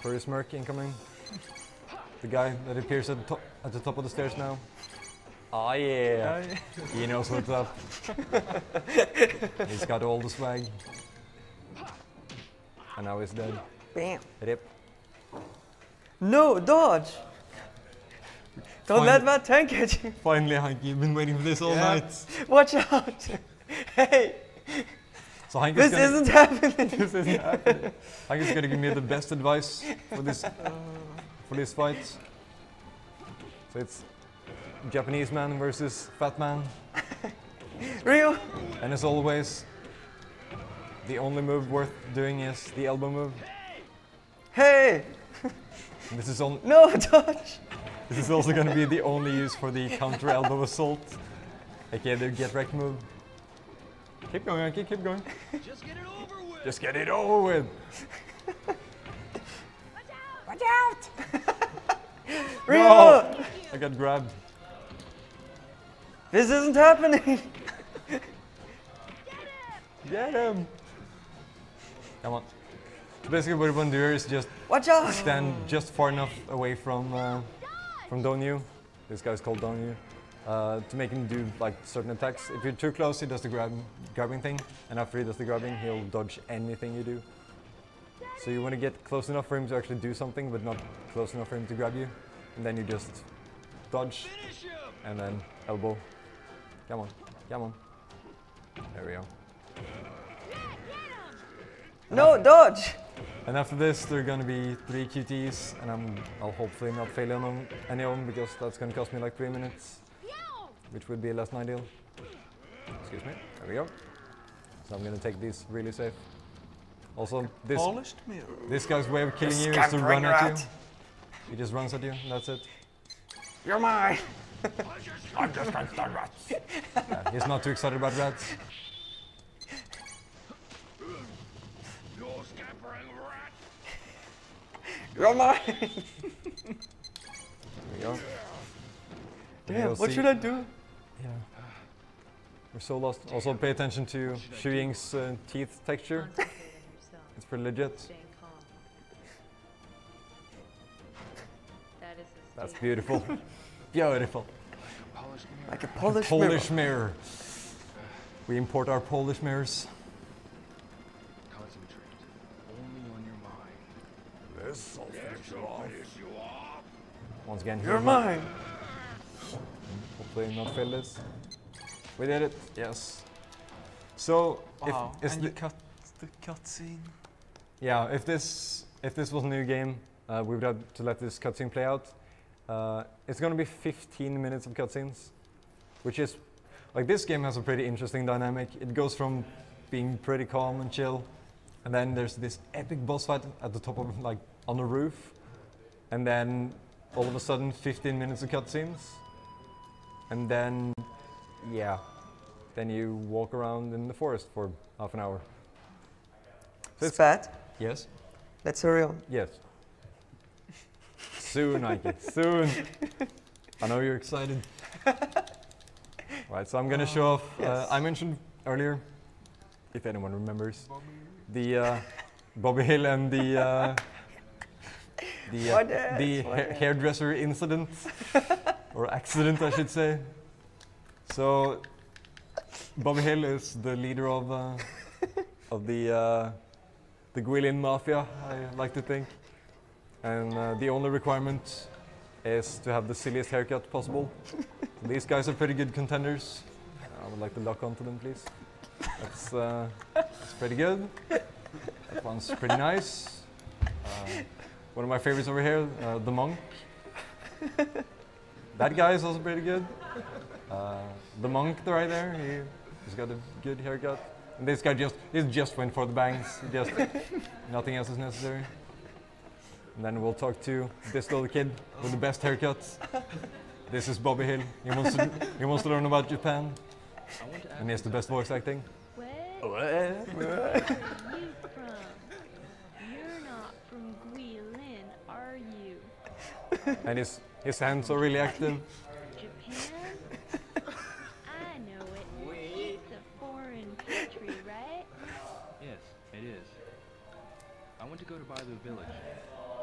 Furry Smirk incoming. The guy that appears at the top of the stairs now. Oh yeah, he knows what's up. He's got all the swag. And now he's dead. Bam. Rip. No, dodge! Don't let my tank hit you. Finally, Hank, you've been waiting for this all night. Watch out! Hey! So Hank this isn't happening. This isn't happening. Hank is gonna give me the best advice for this fight. So it's Japanese man versus fat man. Real? And as always, the only move worth doing is the elbow move. Hey! This is on. No, dodge! This is also going to be the only use for the counter elbow assault, aka the get wrecked move. Keep going, Anki, keep going. Just get it over with. Just get it over with. Watch out! Real! No! I got grabbed. This isn't happening! Get him! Come on. So basically what we want to do is just Watch out! stand just far enough away from Zhangyu. This guy's called Zhangyu. To make him do like certain attacks. If you're too close, he does the grabbing thing, and after he does the grabbing, he'll dodge anything you do. So you want to get close enough for him to actually do something, but not close enough for him to grab you. And then you just dodge, and then elbow. Come on, come on. There we go. No, dodge! And after this, there are going to be 3 QTs, and I'll hopefully not fail on any of them, because that's going to cost me like 3 minutes. which would be less than ideal. Excuse me. There we go. So I'm gonna take these really safe. Also, Polished mirror. this guy's way of killing you is to run at you. He just runs at you, and that's it. You're mine! I'm just gonna start rats. Yeah, he's not too excited about rats. You're scampering rat. You're mine! There we go. Damn, what should I do? Yeah. We're so lost. Also, pay attention to Xiuying's teeth texture. It's pretty legit. That's beautiful. Beautiful. Like a Polish Polish mirror. mirror. We import our Polish mirrors. Concentrate. Only on your mind. This will finish you off. Once again, You're mine! Hopefully not fail this. We did it. Yes. So, Wow, if and you cut the cutscene. yeah, if this was a new game, we would have to let this cutscene play out. It's going to be 15 minutes of cutscenes, which is like this game has a pretty interesting dynamic. It goes from being pretty calm and chill, and then there's this epic boss fight at the top of like on the roof, and then all of a sudden 15 minutes of cutscenes, and then yeah, then you walk around in the forest for half an hour. So Spat, yes. let's hurry on. Yes. Soon, Nike. Soon. I know you're excited. Right, so I'm gonna show off. Yes. I mentioned earlier, if anyone remembers, the Bobby Hill and the hairdresser incident or accident, I should say. So, Bobby Hill is the leader of the Guilin Mafia, I like to think. And the only requirement is to have the silliest haircut possible. These guys are pretty good contenders. I would like to lock onto them, please. That's pretty good. That one's pretty nice. One of my favorites over here, the monk. That guy is also pretty good. The monk right there, he's got a good haircut. And this guy just went for the bangs. Nothing else is necessary. And then we'll talk to this little kid with the best haircuts. This is Bobby Hill. He wants to learn about Japan. And he has the best voice acting. Where are you from? You're not from Guilin, are you? And his hands are really active. Japan? I know it. It's a foreign country, right? Yes, it is. I want to go to Bailu Village.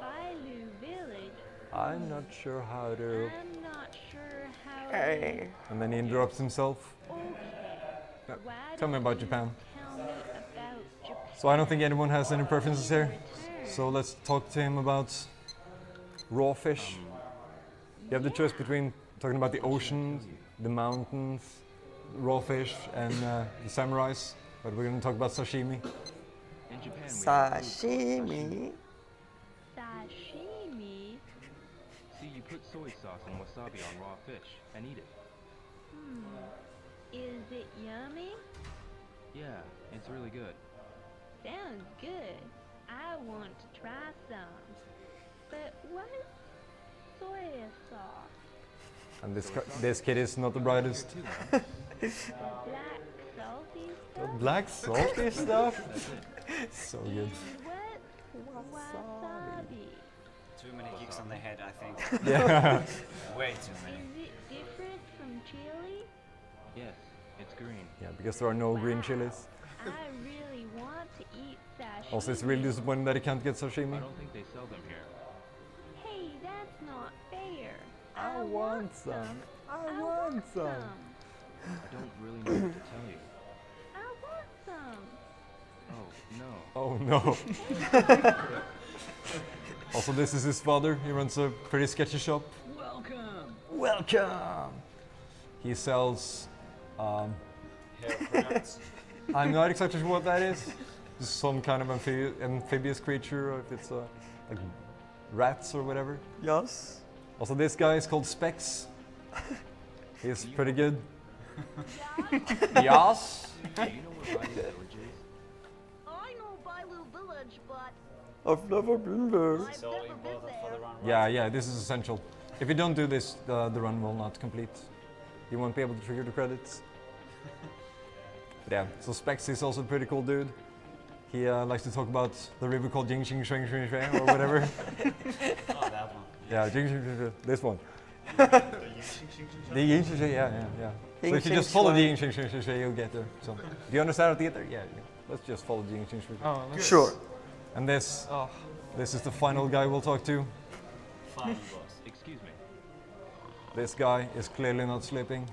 Bailu Village? I'm not sure how to... I'm not sure how Hey. And then he interrupts himself. Okay. Why Tell me don't about you Japan. Tell me about Japan. So I don't think anyone has any preferences here. So let's talk to him about raw fish. You have the choice between talking about the ocean, the mountains, raw fish, and the samurais. But we're going to talk about sashimi. In Japan, we have food Sashimi. Sashimi? See, you put soy sauce and wasabi on raw fish and eat it. Is it yummy? Yeah, it's really good. Sounds good. I want to try some. But what is soy sauce? And this kid is not the brightest. The black salty stuff? The black salty stuff? That's it. So good. What? Wasabi. Too many geeks on the head, I think. Yeah. Way too many. Is it different from chili? Yes, it's green. Yeah, because there are no green chilies. I really want to eat sashimi. Also, it's really disappointing that you can't get sashimi. I don't think they sell them here. Hey, that's not fair. I want some. I want some. I don't really know what to tell you. I want some. Oh, no. Oh no. Also, this is his father. He runs a pretty sketchy shop. Welcome! Welcome! He sells... Hair products. I'm not exactly sure what that is. It's some kind of amphibious creature, or if it's like rats or whatever. Yes. Also, this guy is called Specs. He's pretty good. Yes. Do you know where Bailu Village is? I know Bailu Village, but I've never been there. I've never been there. Yeah, this is essential. If you don't do this, the run will not complete. You won't be able to trigger the credits. But yeah, so Specs is also a pretty cool dude. He likes to talk about the river called Xiuying or whatever. Oh, that one. Yeah, Xiuying, this one. The Xiuying, yeah. So if you just follow the Xiuying, you'll get there. So, do you understand the theater? Yeah. Let's just follow the Xiuying. Oh, Sure. And this is the final guy we'll talk to. Final boss. Excuse me. This guy is clearly not sleeping.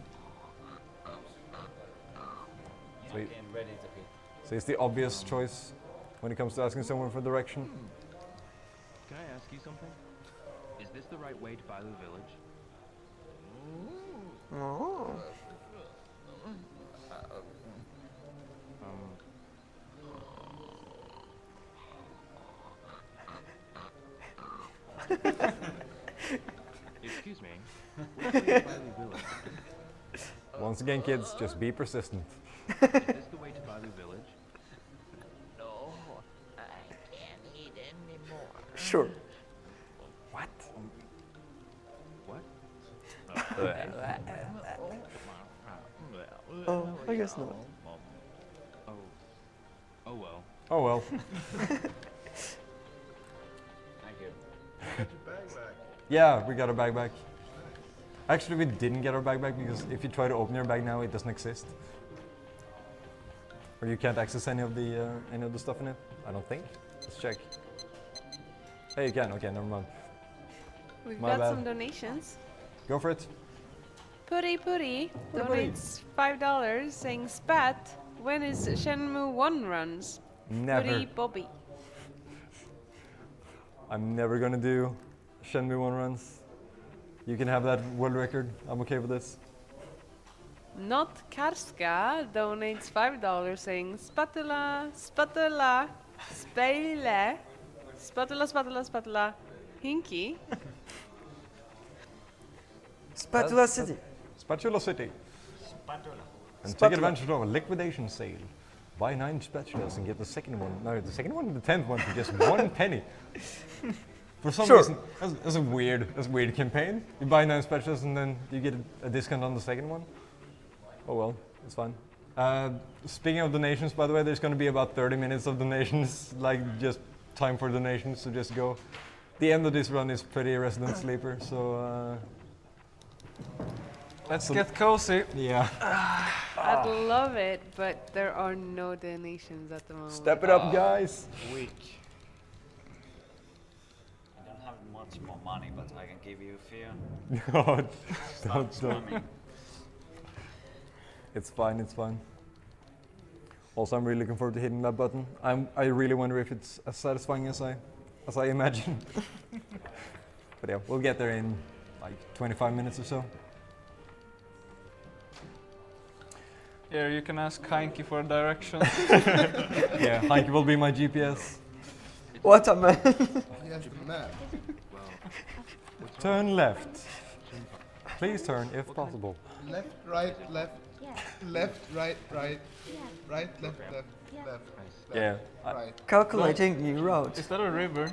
So game ready to hit. So he's the obvious choice when it comes to asking someone for direction. Can I ask you something? Is this the right way to Bailu Village? Oh. Excuse me. Which way to Bailu Village? Once again, kids, just be persistent. Is this the way to Bailu Village? No, I can't eat anymore. Sure. What? What? Oh, I guess not. Oh well. Oh well. Thank you. Get your bag back. Yeah, we got our bag back. Actually, we didn't get our bag back because if you try to open your bag now, it doesn't exist. Or you can't access any of the stuff in it. I don't think. Let's check. Hey, you can. Okay, never mind. We've My got bad. some donations. Go for it. Putty donates $5 saying, Spat, when is Shenmue 1 runs? Never. Putty Bobby. I'm never gonna do Shenmue 1 runs. You can have that world record. I'm okay with this. Not Karska donates $5 saying, Spatula, Spatula, Spatula, Spatula, Spatula, Spatula, Hinky. Spatula City. Spatula City. Spatula. And Spatula. take advantage of a liquidation sale. Buy 9 spatulas and get the second one. No, the second one and the 10th one for just 1 penny. For some reason, that's a weird campaign. You buy 9 spatulas and then you get a discount on the second one. Oh well, it's fine. Speaking of donations, by the way, there's going to be about 30 minutes of donations, like just time for donations, so just go. The end of this run is pretty resident sleeper, so Let's get cozy. yeah. I'd love it, but there are no donations at the moment. Step it up, guys. Weak. I don't have much more money, but I can give you a few. No, Start don't. swimming. It's fine, it's fine. Also, I'm really looking forward to hitting that button. I really wonder if it's as satisfying as I imagine. But yeah, we'll get there in like 25 minutes or so. Here, you can ask Heinke for directions. Yeah, Heinke will be my GPS. What a man. He has the map. Turn left. Please turn if possible. Left, right, left, left, right, right, right, left, left, left, Yeah. right. Calculating new route. Is that a river?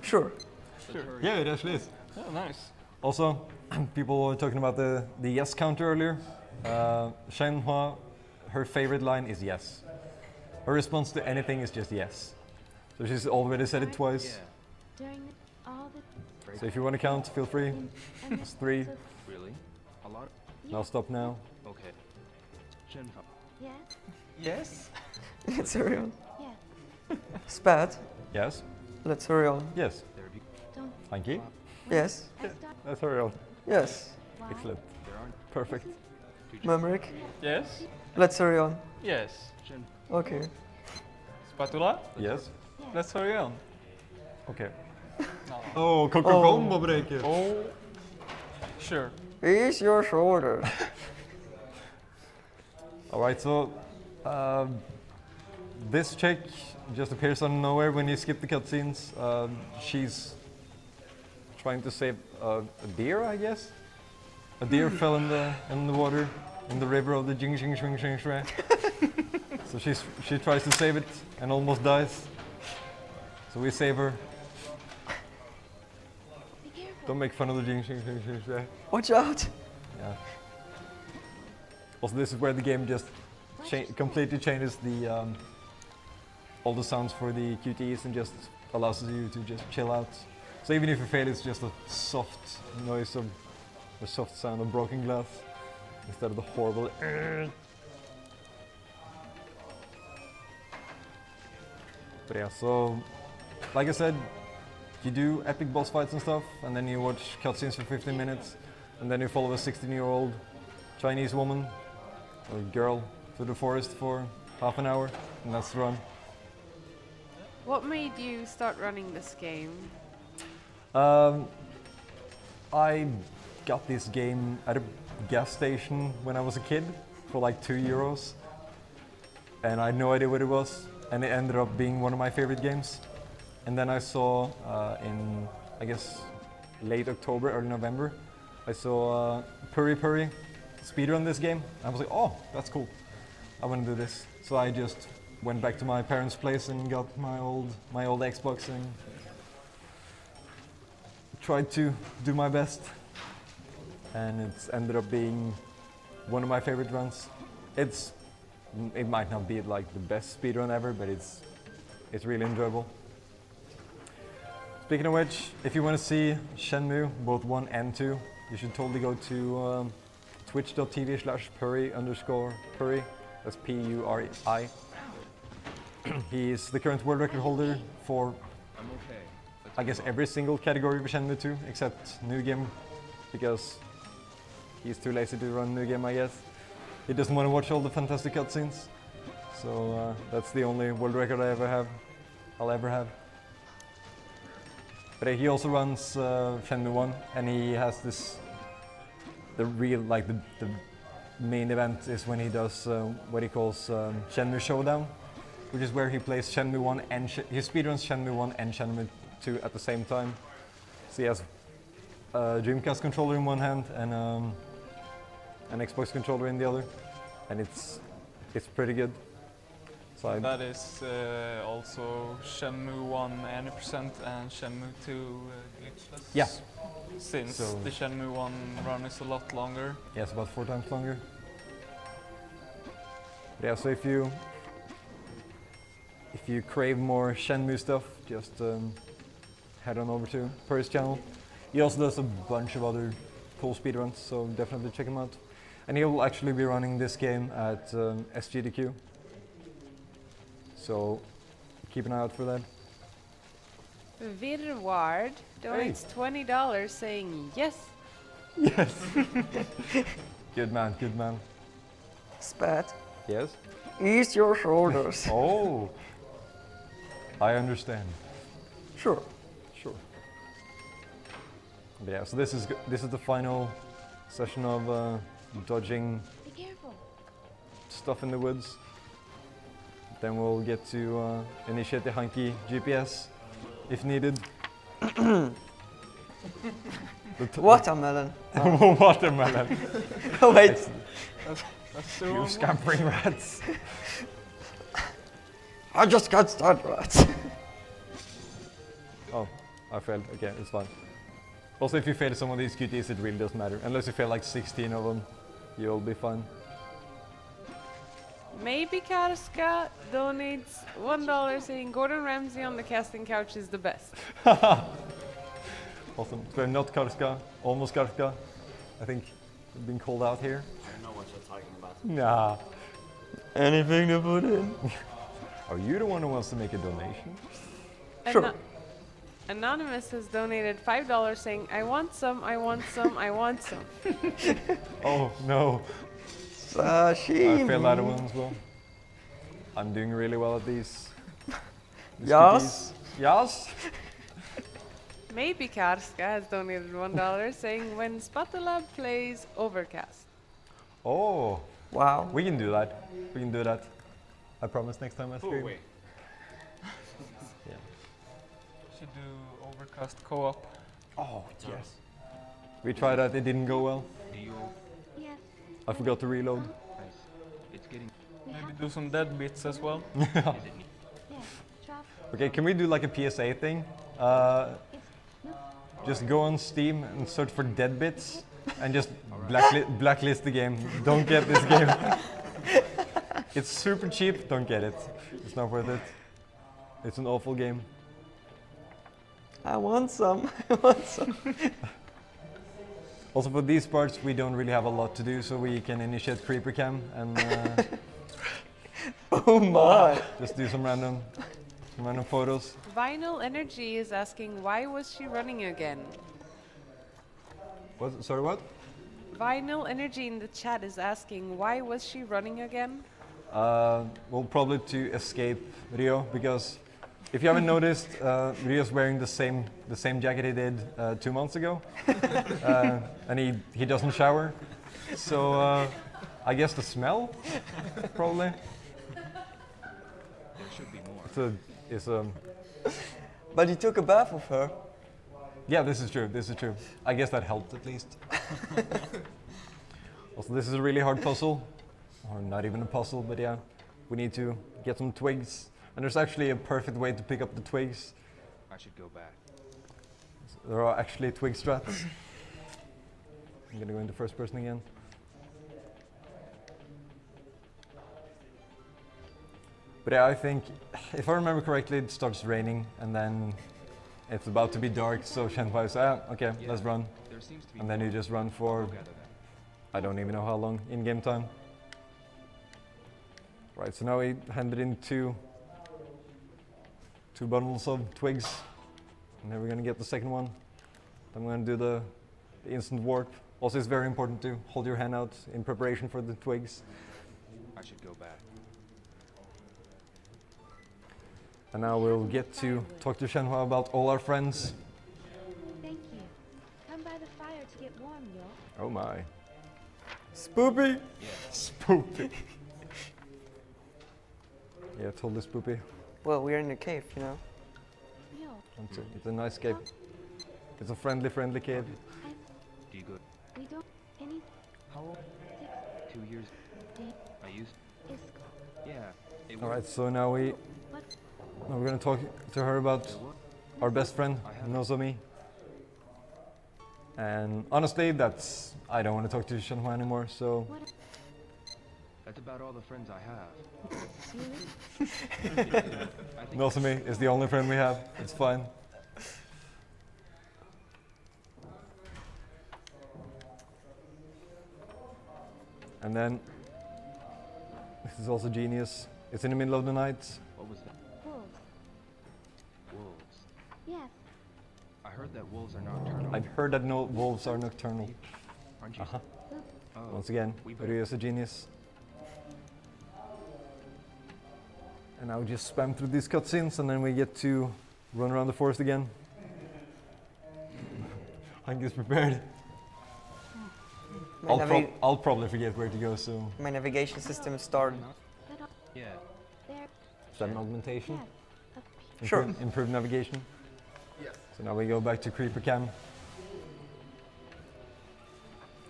Sure. Sure. Yeah, it actually is. Oh, nice. Also, people were talking about the yes counter earlier. Shenhua, her favorite line is yes. Her response to anything is just yes. So she's already said it twice. During all the So if you want to count, feel free. It's 3. Really? A lot? Now stop now. Okay. Shenfa. yes, Yes? Let's hurry on. yes. Spat. Yes. Let's hurry on. Yes. There be. Don't. Thank you. Yes. I start. Let's hurry on. Yes. Why? Excellent. There aren't. Perfect. Maverick. Yes? Let's hurry on. Yes. Shen. Okay. Spatula? Yes. Let's hurry on. Okay. No. Oh, combo breaker. Oh. Sure. Raise your shoulder. Alright, so this chick just appears out of nowhere when you skip the cutscenes. She's trying to save a deer, I guess. A deer fell in the water in the river of the Jing. So she tries to save it and almost dies. So we save her. Don't make fun of the Jing. Watch out! Yeah. Also, this is where the game just completely changes the all the sounds for the QTEs and just allows you to just chill out. So even if you fail, it's just a soft noise of the soft sound of broken glass instead of the horrible. But yeah, so like I said, you do epic boss fights and stuff, and then you watch cutscenes for 15 minutes, and then you follow a 16-year-old Chinese woman or girl through the forest for half an hour, and that's the run. What made you start running this game? I got this game at a gas station when I was a kid for like €2, and I had no idea what it was, and it ended up being one of my favorite games. And then I saw in, I guess, late October, early November, I saw Puri speedrun this game. I was like, oh, that's cool. I want to do this. So I just went back to my parents' place and got my old Xbox and tried to do my best. And it's ended up being one of my favorite runs. It might not be like the best speedrun ever, but it's really enjoyable. Speaking of which, if you want to see Shenmue, both 1 and 2, you should totally go to twitch.tv/Puri_Puri. That's P-U-R-I. He is the current world record holder for, I guess, every single category of Shenmue 2, except New Game, because he's too lazy to run New Game, I guess. He doesn't want to watch all the fantastic cutscenes. So that's the only world record I'll ever have. But he also runs Shenmue 1, and he has this, the main event is when he does what he calls Shenmue Showdown, which is where he plays Shenmue 1 and he speedruns Shenmue 1 and Shenmue 2 at the same time. So he has a Dreamcast controller in one hand and an Xbox controller in the other, and it's pretty good. So that is also Shenmue 1 any% and Shenmue 2 glitchless? Yeah. Since the Shenmue 1 run is a lot longer? Yeah, it's about 4 times longer. But yeah, so if you crave more Shenmue stuff, just head on over to Puri's channel. He also does a bunch of other cool speedruns, so definitely check him out. And he'll actually be running this game at SGDQ. So keep an eye out for that. Virward donates $20 saying yes. Yes. Good man, good man. Spat. Yes? Ease your shoulders. Oh. I understand. Sure. Sure. But yeah, so this is the final session of dodging stuff in the woods. Then we'll get to initiate the hanky GPS if needed. Watermelon. Watermelon. Oh wait. That's the you wrong scampering rats. I just got started rats. Oh, I failed. Okay, it's fine. Also, if you fail some of these QTs, it really doesn't matter. Unless you fail like 16 of them, you'll be fine. Maybe Karska donates $1 saying Gordon Ramsay on the casting couch is the best. Awesome. So we're not Karska, almost Karska. I think we've been called out here. I know what you're talking about. Nah. Anything to put in? Are you the one who wants to make a donation? Sure. Anonymous has donated $5 saying, I want some, I want some, I want some. Oh no. Sashimi. I failed that one as well. I'm doing really well at these. Yes. Yes. Maybe Karska has donated $1 saying when Spatula plays Overcast. Oh. Wow. We can do that. We can do that. I promise next time I stream. Wait. Should do Overcast co-op. Oh, yes. We tried that, it didn't go well. Do you? Yes. I forgot to reload. Nice. It's getting. Maybe do some dead bits as well. Is it? Yes. Drop. Okay, can we do like a PSA thing? Just go on Steam and search for dead bits and just blacklist the game. Don't get this game. It's super cheap, don't get it. It's not worth it. It's an awful game. I want some. I want some. Also for these parts we don't really have a lot to do, so we can initiate Creeper Cam and Oh my! just do some random photos. Vinyl Energy is asking, why was she running again? What? Sorry, what? Vinyl Energy in the chat is asking, why was she running again? Well, probably to escape Rio, because if you haven't noticed, Rio's wearing the same jacket he did 2 months ago, and he doesn't shower, so I guess the smell, probably. There should be more. But you took a bath with her. Yeah, this is true. This is true. I guess that helped at least. Also, this is a really hard puzzle, or not even a puzzle, but yeah, we need to get some twigs. And there's actually a perfect way to pick up the twigs. I should go back. There are actually twig strats. I'm gonna go into first person again. But yeah, I think, if I remember correctly, it starts raining and then it's about to be dark, so Shenmue says, okay, Yeah, let's run. There seems to be And then you just run for, I'll gather them. I don't even know how long, in game time. Right, so now we handed in two bundles of twigs, and then we're gonna get the second one. Then we're gonna do the instant warp. Also, it's very important to hold your hand out in preparation for the twigs. I should go back. And now we'll get to talk to Shenhua about all our friends. Thank you. Come by the fire to get warm, yo. Oh my. Spoopy! Yeah. Spoopy. Yeah, totally spoopy. Well, we're in the cave, you know. Yo. It's a nice cave. It's a friendly cave. Do you go? We don't any How old? 2 years. I used. is Yeah. It All was. right, so now we're gonna talk to her about our best friend, Nozomi. And honestly, I don't want to talk to Shenhua anymore, so That's about all the friends I have. really? I think Nozomi is the only friend we have. It's fine. And then, this is also genius. It's in the middle of the night. What was that? Wolves. Wolves. Yes. I heard that wolves are nocturnal. I've heard that no wolves are nocturnal. Aren't you? Uh-huh. Oh, Once again, we better- Ryu is a genius. And now we just spam through these cutscenes and then we get to run around the forest again. Hank is prepared. I'll probably forget where to go, so... My navigation system is started. Yeah. There. Is that an augmentation? Yes. Sure. Improved navigation? Yes. So now we go back to Creeper Cam.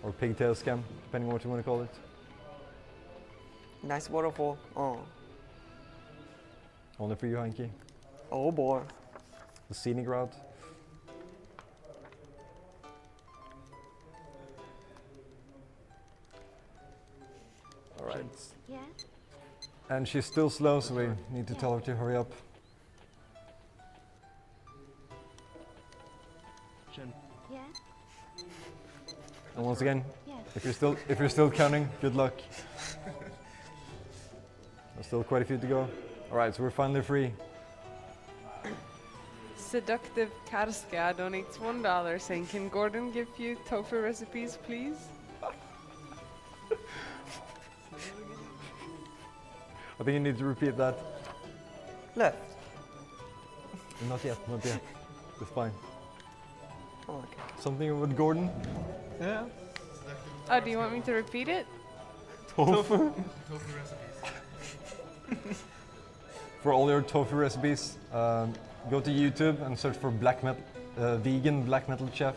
Or Pigtails Cam, depending on what you want to call it. Nice waterfall. Oh. Only for you, Hanky. Oh boy. The scenic route. Alright. Yes. And she's still slow, so we need to tell her to hurry up. Shen. Yes. And once again, Yes. if you're still counting, good luck. There's still quite a few to go. Alright, so we're finally free. Seductive Karska donates $1 saying, can Gordon give you tofu recipes, please? I think you need to repeat that. Left. Not yet, not yet. It's fine. Oh, okay. Something with Gordon? Yeah. Oh, do you want me to repeat it? Tofu? Tofu recipes. For all your tofu recipes, go to YouTube and search for vegan black metal chef.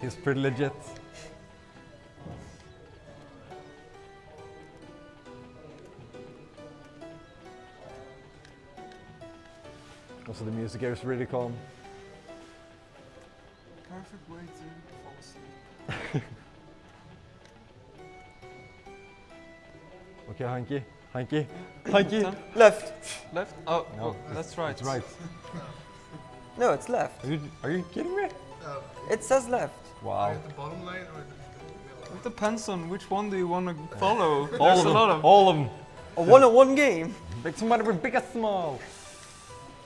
He's pretty legit. Also, the music here is really calm. Perfect way to fall asleep. Okay, Hanky. Left. Left? Oh, No, oh, that's right. It's right. No, it's left. Are you kidding me? It says left. Wow. At the bottom line or the middle? It depends on which one do you want to follow. All There's of a them. lot of. All of them. A one-on-one game. Big somebody with big or small.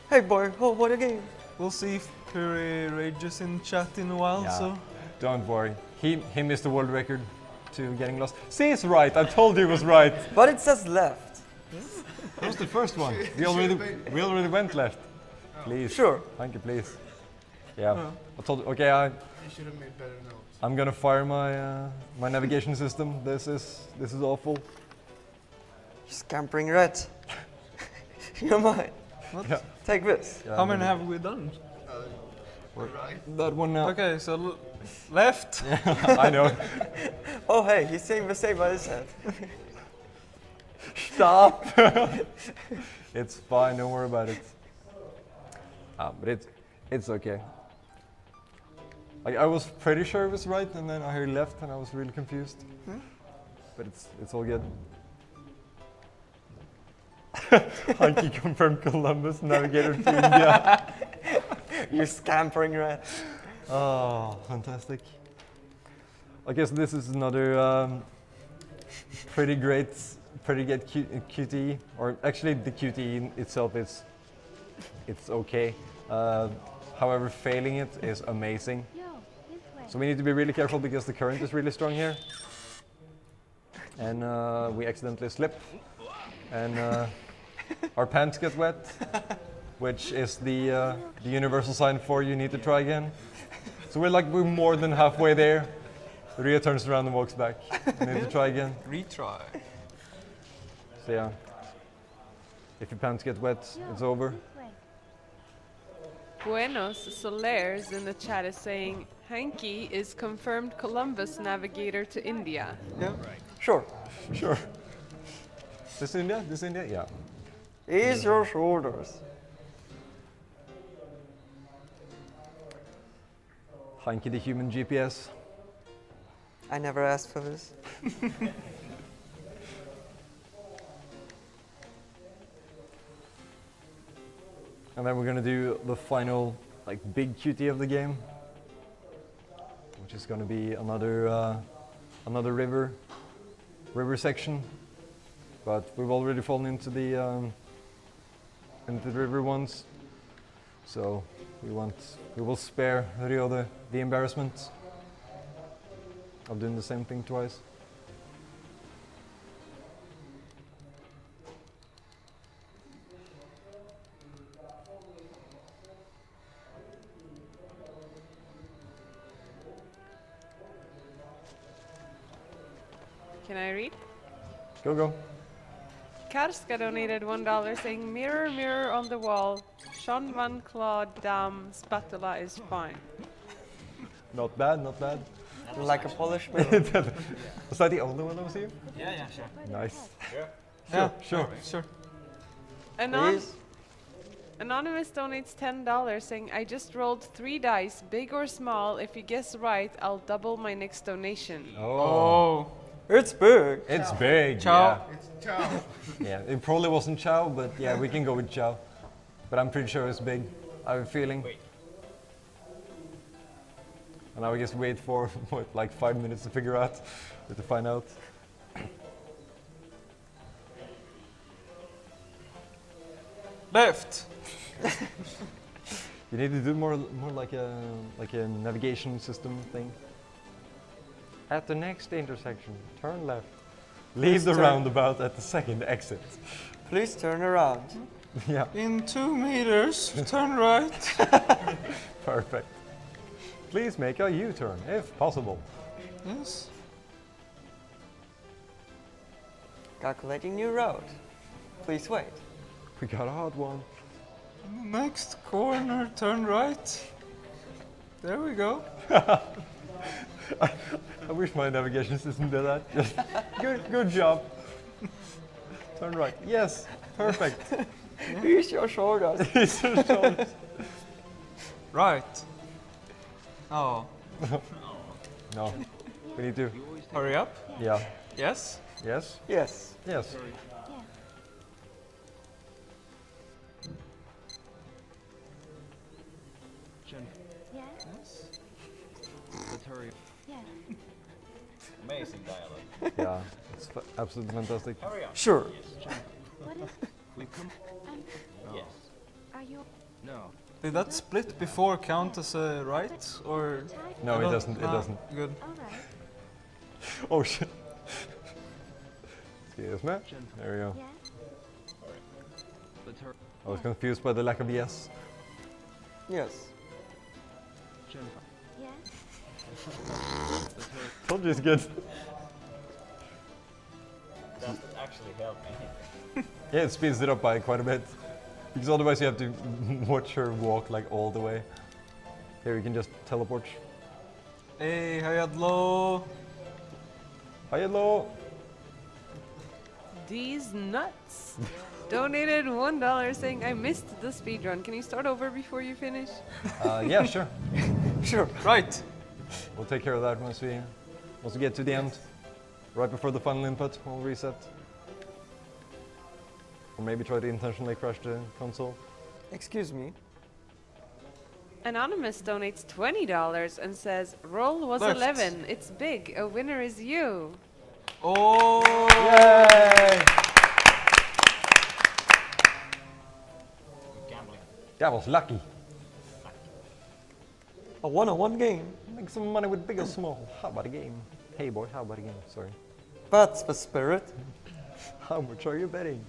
Hey boy, what a game. We'll see if Puri rages in chat in a while. Yeah. So Don't worry. He missed the world record to getting lost. See, it's right. I told you it was right. But it says left. That was the first one. We already went left. Please. Sure. Thank you, please. Yeah. Yeah. I told you. Okay, You should have made better notes. I'm gonna fire my my navigation system. This is awful. You're scampering rat. You're mine. what? Yeah. Take this. Yeah, How many maybe. have we done? Right? That one now. Okay, so left. I know. Oh hey, he's saying the same by his head. Stop. It's fine. Don't worry about it. But it's okay. Like, I was pretty sure it was right, and then I heard left, and I was really confused. But it's all good. Hanky confirmed Columbus, navigator to India. You scampering rat. Oh, fantastic. I guess this is another pretty great QTE, or actually the QTE itself it's okay. However, failing it is amazing. Yo, this way. So we need to be really careful because the current is really strong here. And we accidentally slip. And our pants get wet, which is the universal sign for you need to try again. So we're more than halfway there. Ria turns around and walks back. We need to try again. Retry. So yeah, if your pants get wet, it's over. This way. Buenos Solares in the chat is saying Hanky is confirmed Columbus navigator to India. Yeah. Sure. Sure. This India? This India? Yeah. Ease your shoulders. Hanky the human GPS. I never asked for this. And then we're gonna do the final, like, big QT of the game, which is gonna be another river section. But we've already fallen into the river once, so we will spare Rio the embarrassment of doing the same thing twice. Can I read? Go. Karska donated $1 saying mirror, mirror on the wall. Sean Van Claw Dam Spatula is fine. Not bad, not bad. Like a polished mirror. Was that the only one that was here? Yeah, sure. Nice. Yeah, Sure. Please. Anonymous donates $10 saying I just rolled 3 dice, big or small. If you guess right, I'll double my next donation. Oh. It's big. It's big. Ciao. It's chow. Yeah, it probably wasn't chow, but yeah, we can go with chow. But I'm pretty sure it's big. I have a feeling. Wait. And now we just wait for what, like 5 minutes to figure out, or to find out. Left. You need to do more like a navigation system thing. At the next intersection, turn left. Leave the roundabout at the second exit. Please turn around. Yeah, In 2 meters, turn right. perfect. Please make a U-turn, if possible. Yes. Calculating new road. Please wait. We got a hot one. Next corner, turn right. There we go. I wish my navigation system did that. Just good job. Turn right. Yes, perfect. Use your shoulders. Use your shoulders. Right. Oh. No, we need to Hurry up. Yeah. Yes. Yes. Yes. Yes. Jen, Yes? let's hurry. Yeah. Amazing dialogue. Yeah, it's absolutely fantastic. Hurry on. Sure. What is... We come. Yes. Are you... No. Did that split before count as a right or? No, I it don't- doesn't. It ah, doesn't. Good. Alright. Oh shit. Excuse me. Jen, There we go. Yes? let's hurry. I was confused by the lack of yes. Yes. Jen, Yes? let's hurry. Told you it's good. Does it actually help anything? Yeah, it speeds it up by quite a bit. Because otherwise you have to watch her walk like all the way. Here you can just teleport. Hey, Hayadlo. Hi, hello. These nuts. Donated $1 saying, I missed the speedrun. Can you start over before you finish? Yeah, sure. Sure. Right. We'll take care of that once we get to the end. Right before the final input, we'll reset. Or maybe try to intentionally crash the console. Excuse me. Anonymous donates $20 and says, roll was Left. 11. It's big. A winner is you. Oh. Yay! Gambling. That was lucky. A one-on-one game. Make some money with big or small. How about a game? Hey boy, how about a game? Sorry. That's the spirit. How much are you betting?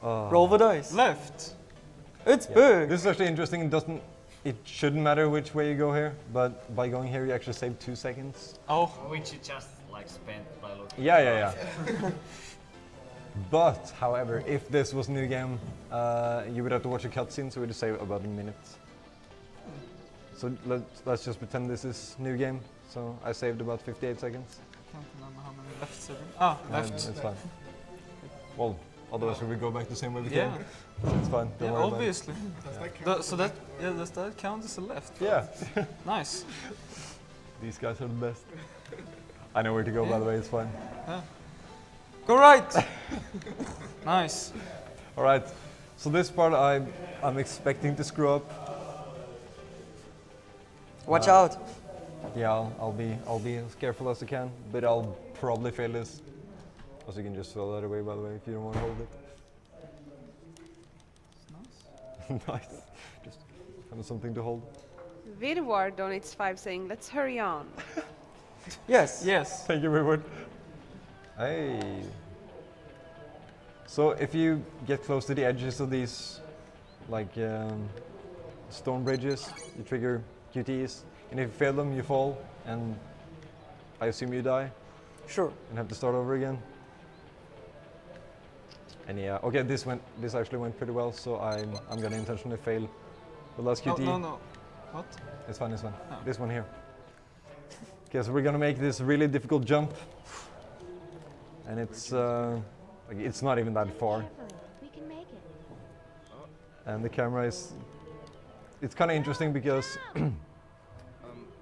Roll the dice. Left. It's Yeah. big. This is actually interesting. It shouldn't matter which way you go here, but by going here you actually save 2 seconds. Oh. Which you just like spent by looking. Yeah. But, however, if this was new game, you would have to watch a cutscene, so it would save about a minute. So let's just pretend this is new game. So I saved about 58 seconds. Can't remember how many lefts are there. Ah, left. It's fine. Well, otherwise we would go back the same way we Yeah. came. It's fine. Don't Yeah, worry about it. obviously. So that does that count as a left? Yeah. Nice. These guys are the best. I know where to go, by the way. It's fine. Yeah. Go right. Nice. All right. So this part I'm expecting to screw up. Watch out. Yeah, I'll be as careful as I can, but I'll probably fail this. Also, you can just throw that away, by the way, if you don't want to hold it. Nice. Just have something to hold. Vidwar donates 5 saying, let's hurry on. Yes. Yes. Thank you, Reward. Hey. So if you get close to the edges of these, like stone bridges, you trigger QTEs, and if you fail them, you fall, and I assume you die. Sure. And have to start over again. And yeah, okay, this actually went pretty well, so I'm gonna intentionally fail the last QTE. No. What? It's fine. Oh. This one here. Okay, so we're gonna make this really difficult jump, and it's not even that far. Carefully. We can make it. And the camera it's kind of interesting because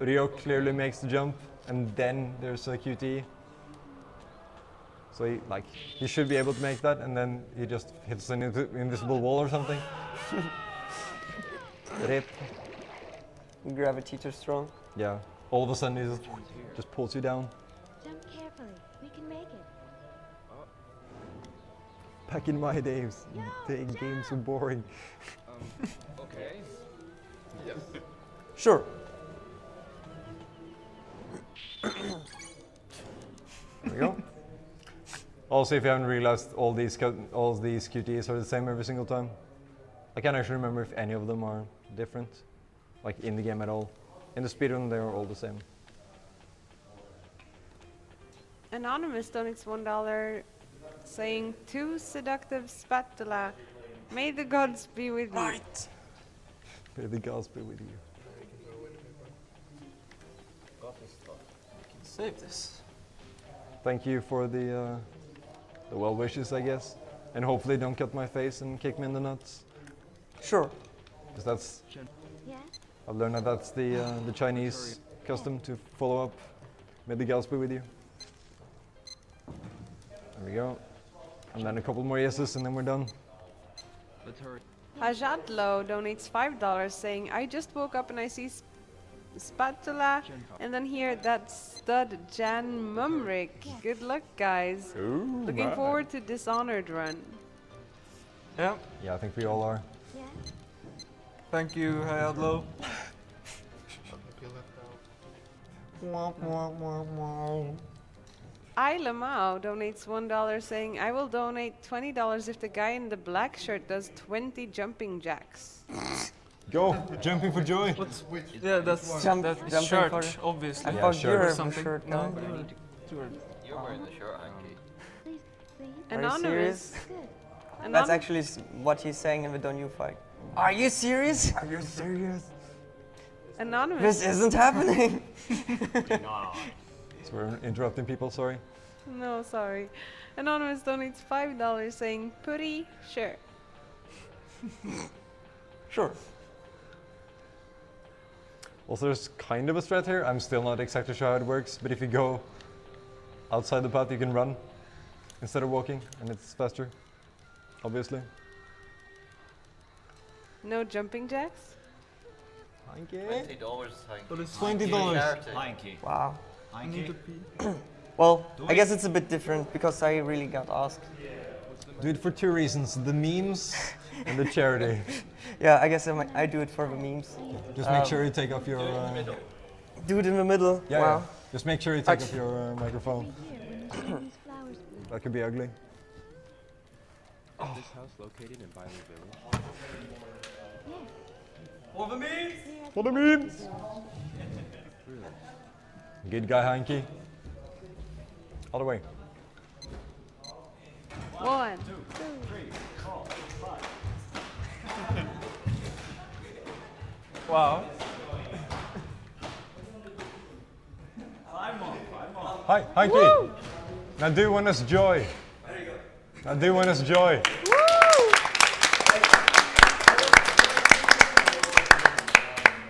Rio clearly makes the jump, and then there's a QTE. So he should be able to make that, and then he just hits an invisible wall or something. Rip. Gravity too strong. Yeah. All of a sudden he just pulls you down. Jump carefully. We can make it. Back in my days, the games were boring. Okay. Sure. There we go. Also, if you haven't realized, all these QTEs are the same every single time. I can't actually remember if any of them are different, like in the game at all. In the speedrun, they are all the same. Anonymous donates $1 saying, to Seductive Spatula, may the gods be with you. May the gods be with you. Got Save this. Thank you for the well wishes, I guess. And hopefully don't cut my face and kick me in the nuts. Sure. Because that's, Yeah? I've learned that that's the Chinese custom to follow up. May the gals be with you. There we go. And then a couple more yeses and then we're done. Let's hurry. Hajatlo donates $5 saying, I just woke up and I see Spatula and then here that stud Jan Mumrick. Good luck, guys. Ooh, Looking right. forward to Dishonored run. Yeah. Yeah, I think we all are. Yeah? Thank you, Hayadlo. Feel left out. Isla Mao donates $1 saying, I will donate $20 if the guy in the black shirt does 20 jumping jacks. Go! Jumping for joy! Yeah, that's Jumping shirt, for obviously. I Yeah, thought shirt. you're a Something. shirt No, guy. but I need to You're wearing the shirt, Hanky. Please, please. Are you Anonymous. Good. That's actually what he's saying in the Dou fight. Are you serious? Are you serious? Anonymous. This isn't happening. So we're interrupting people, sorry. No, sorry. Anonymous donates $5 saying, Putty, sure. Sure. Also, there's kind of a strat here. I'm still not exactly sure how it works, but if you go outside the path, you can run instead of walking, and it's faster, obviously. No jumping jacks? Hanky. $20, Hanky. $20. Hanky. Wow. Hanky. Well, I guess it's a bit different because I really got asked. Do it for two reasons, the memes and the charity. Yeah, I guess I do it for the memes. Just make sure you take off your... Do it in the middle. Yeah, wow. yeah. Just make sure you take off your microphone. These flowers, please. That could be ugly. Is this house located in Bailey Village? For the memes! Good guy, Hanky. All the way. 1, 2, 3, 4, 5. Wow. Hi, Hanky. Woo! Now do one us joy. Now do one us joy.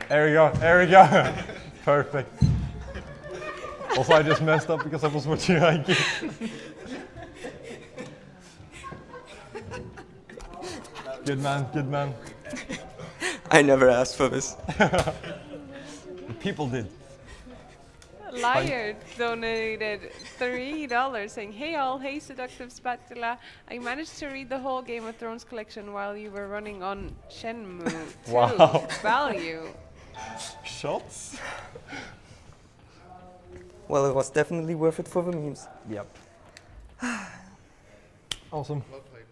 There we go, there we go. Perfect. Also, I just messed up because I was watching Hanky. Good man, good man. I never asked for this. The people did. Liar donated $3 saying, Hey all, hey Seductive Spatula. I managed to read the whole Game of Thrones collection while you were running on Shenmue 2. Wow. Value. Shots? Well, it was definitely worth it for the memes. Yep. Awesome. Well played.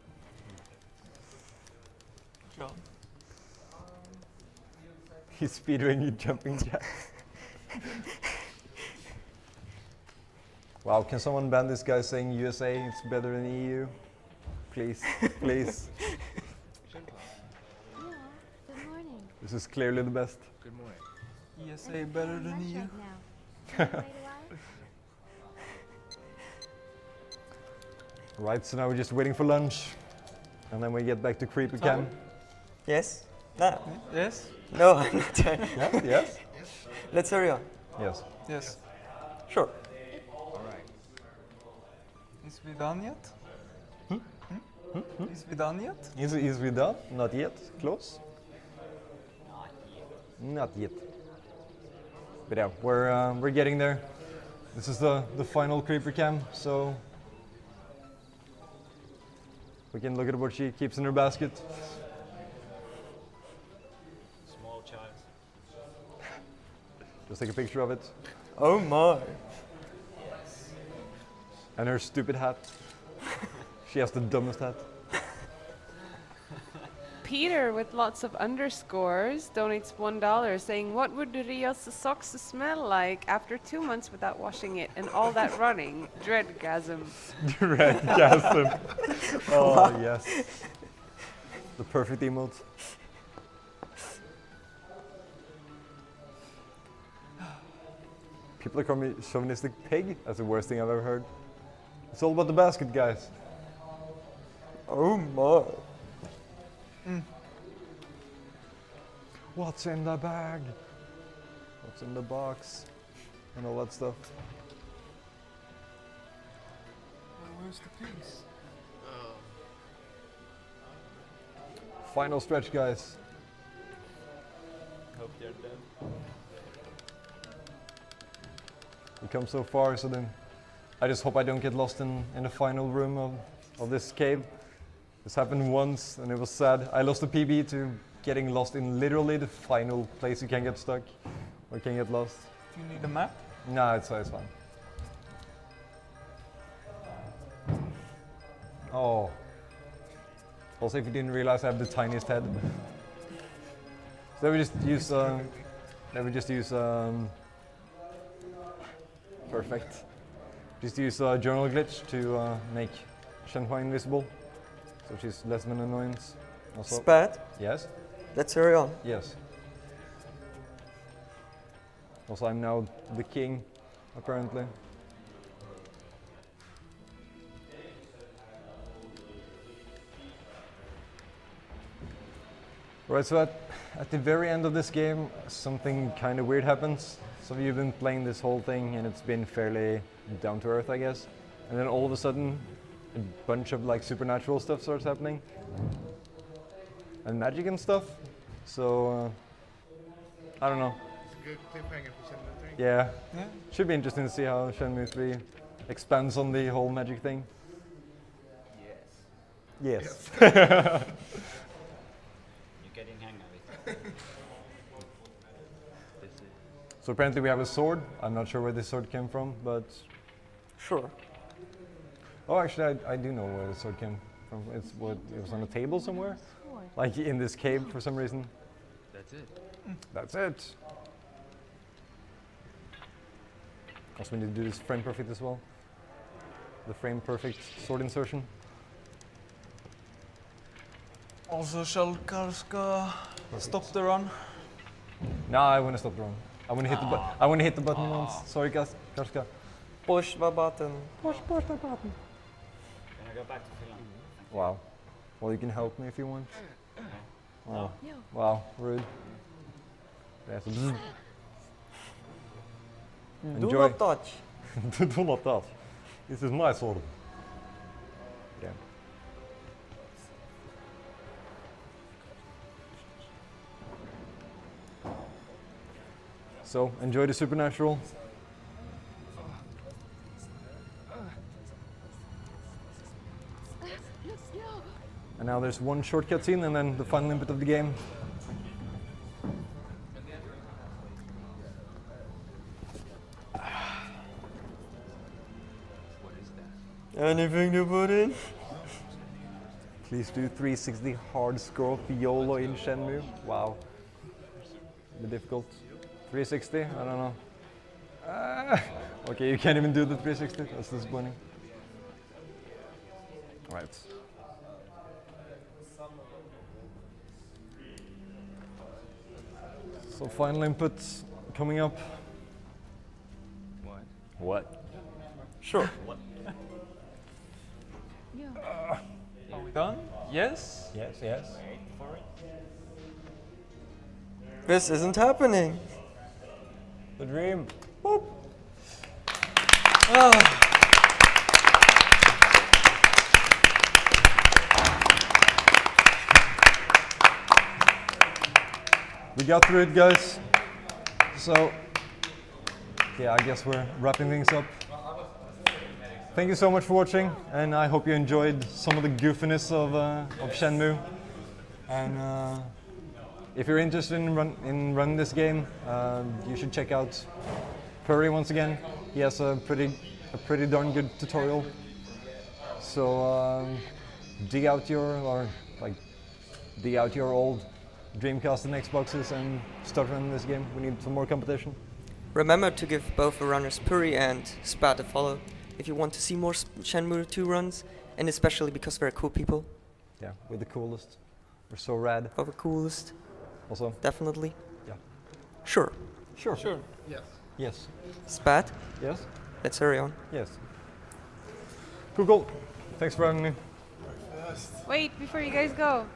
John. He's speedrunning jumping jack. Wow, can someone ban this guy saying USA, it's better than EU? Please, please. Yeah, good morning. This is clearly the best. Good morning. ESA better than Lunch you. right now. Wanna wait a while? Right, so now we're just waiting for lunch. And then we get back to Creeper Cam. Yes? No. Yes? No, I'm not done. Yeah, yes? Let's hurry on. Yes. Yes. Sure. All right. Is we done yet? Is we done yet? Is we done? Not yet. Close? Not yet. But yeah, we're getting there. This is the final Creeper Cam, so we can look at what she keeps in her basket. Small child. Just take a picture of it. Oh my. And her stupid hat. She has the dumbest hat. Peter with lots of underscores donates $1 saying, What would Rio's socks smell like after 2 months without washing it and all that running? Dreadgasm. Dreadgasm. Oh, yes. The perfect emote. People are calling me chauvinistic pig. That's the worst thing I've ever heard. It's all about the basket, guys. Oh my. What's in the bag? What's in the box? And all that stuff. Where's the pigs? Final stretch, guys. Hope they're dead. We come so far, so then I just hope I don't get lost in the final room of this cave. This happened once and it was sad. I lost a PB to getting lost in literally the final place you can get stuck or can get lost. Do you need a map? Nah, it's fine. Oh. Also, if you didn't realize, I have the tiniest head. So then we just use perfect. Just use journal glitch to make Shenhua invisible, so she's less of an annoyance. Also. Spat? Yes. Let's hurry on. Yes. Also, I'm now the king, apparently. Right, so at the very end of this game, something kind of weird happens. So you've been playing this whole thing and it's been fairly down to earth, I guess. And then all of a sudden, a bunch of like supernatural stuff starts happening. And magic and stuff. So, I don't know. It's a good cliffhanger for Shenmue 3. Yeah. Should be interesting to see how Shenmue 3 expands on the whole magic thing. Yes. You're getting hang of it. So apparently we have a sword. I'm not sure where this sword came from, but... Sure. Oh, actually, I do know where the sword came from. It was on a table somewhere? Like in this cave for some reason. That's it. That's it. Also, we need to do this frame perfect as well. The frame perfect sword insertion. Also, shall Karska stop the run? No, I want to stop the run. I want to hit the button. I want to hit the button once. Sorry, Karska. Push the button. Push the button. Can I go back to Finland? Wow. Well, you can help me if you want. Oh. Yeah. Wow, rude. That's a bzz. Do not touch. Do not touch. This is my sword. Yeah. So, enjoy the supernatural. And now there's one shortcut scene and then the final input of the game. Anything to put in? Please do 360 hard scroll YOLO in Shenmue. Wow. A bit difficult. 360? I don't know. Okay, you can't even do the 360. That's disappointing. Right. So final inputs coming up. What? What? Sure. What? Are we done? Yes? Yes, yes. Wait for it. This isn't happening. The dream. Boop. We got through it, guys. So, yeah, I guess we're wrapping things up. Thank you so much for watching, and I hope you enjoyed some of the goofiness of Shenmue. And if you're interested in running this game, you should check out Curry once again. He has a pretty darn good tutorial. So dig out your old Dreamcast and Xboxes and start running this game. We need some more competition. Remember to give both the runners Puri and Spat a follow if you want to see more Shenmue 2 runs, and especially because they're cool people. Yeah, we're the coolest. We're so rad. We're the coolest. Also. Definitely. Yeah. Sure. Sure. Yes. Yes. Spat, Yes. let's hurry on. Yes. Cool. Thanks for having me. Wait, before you guys go,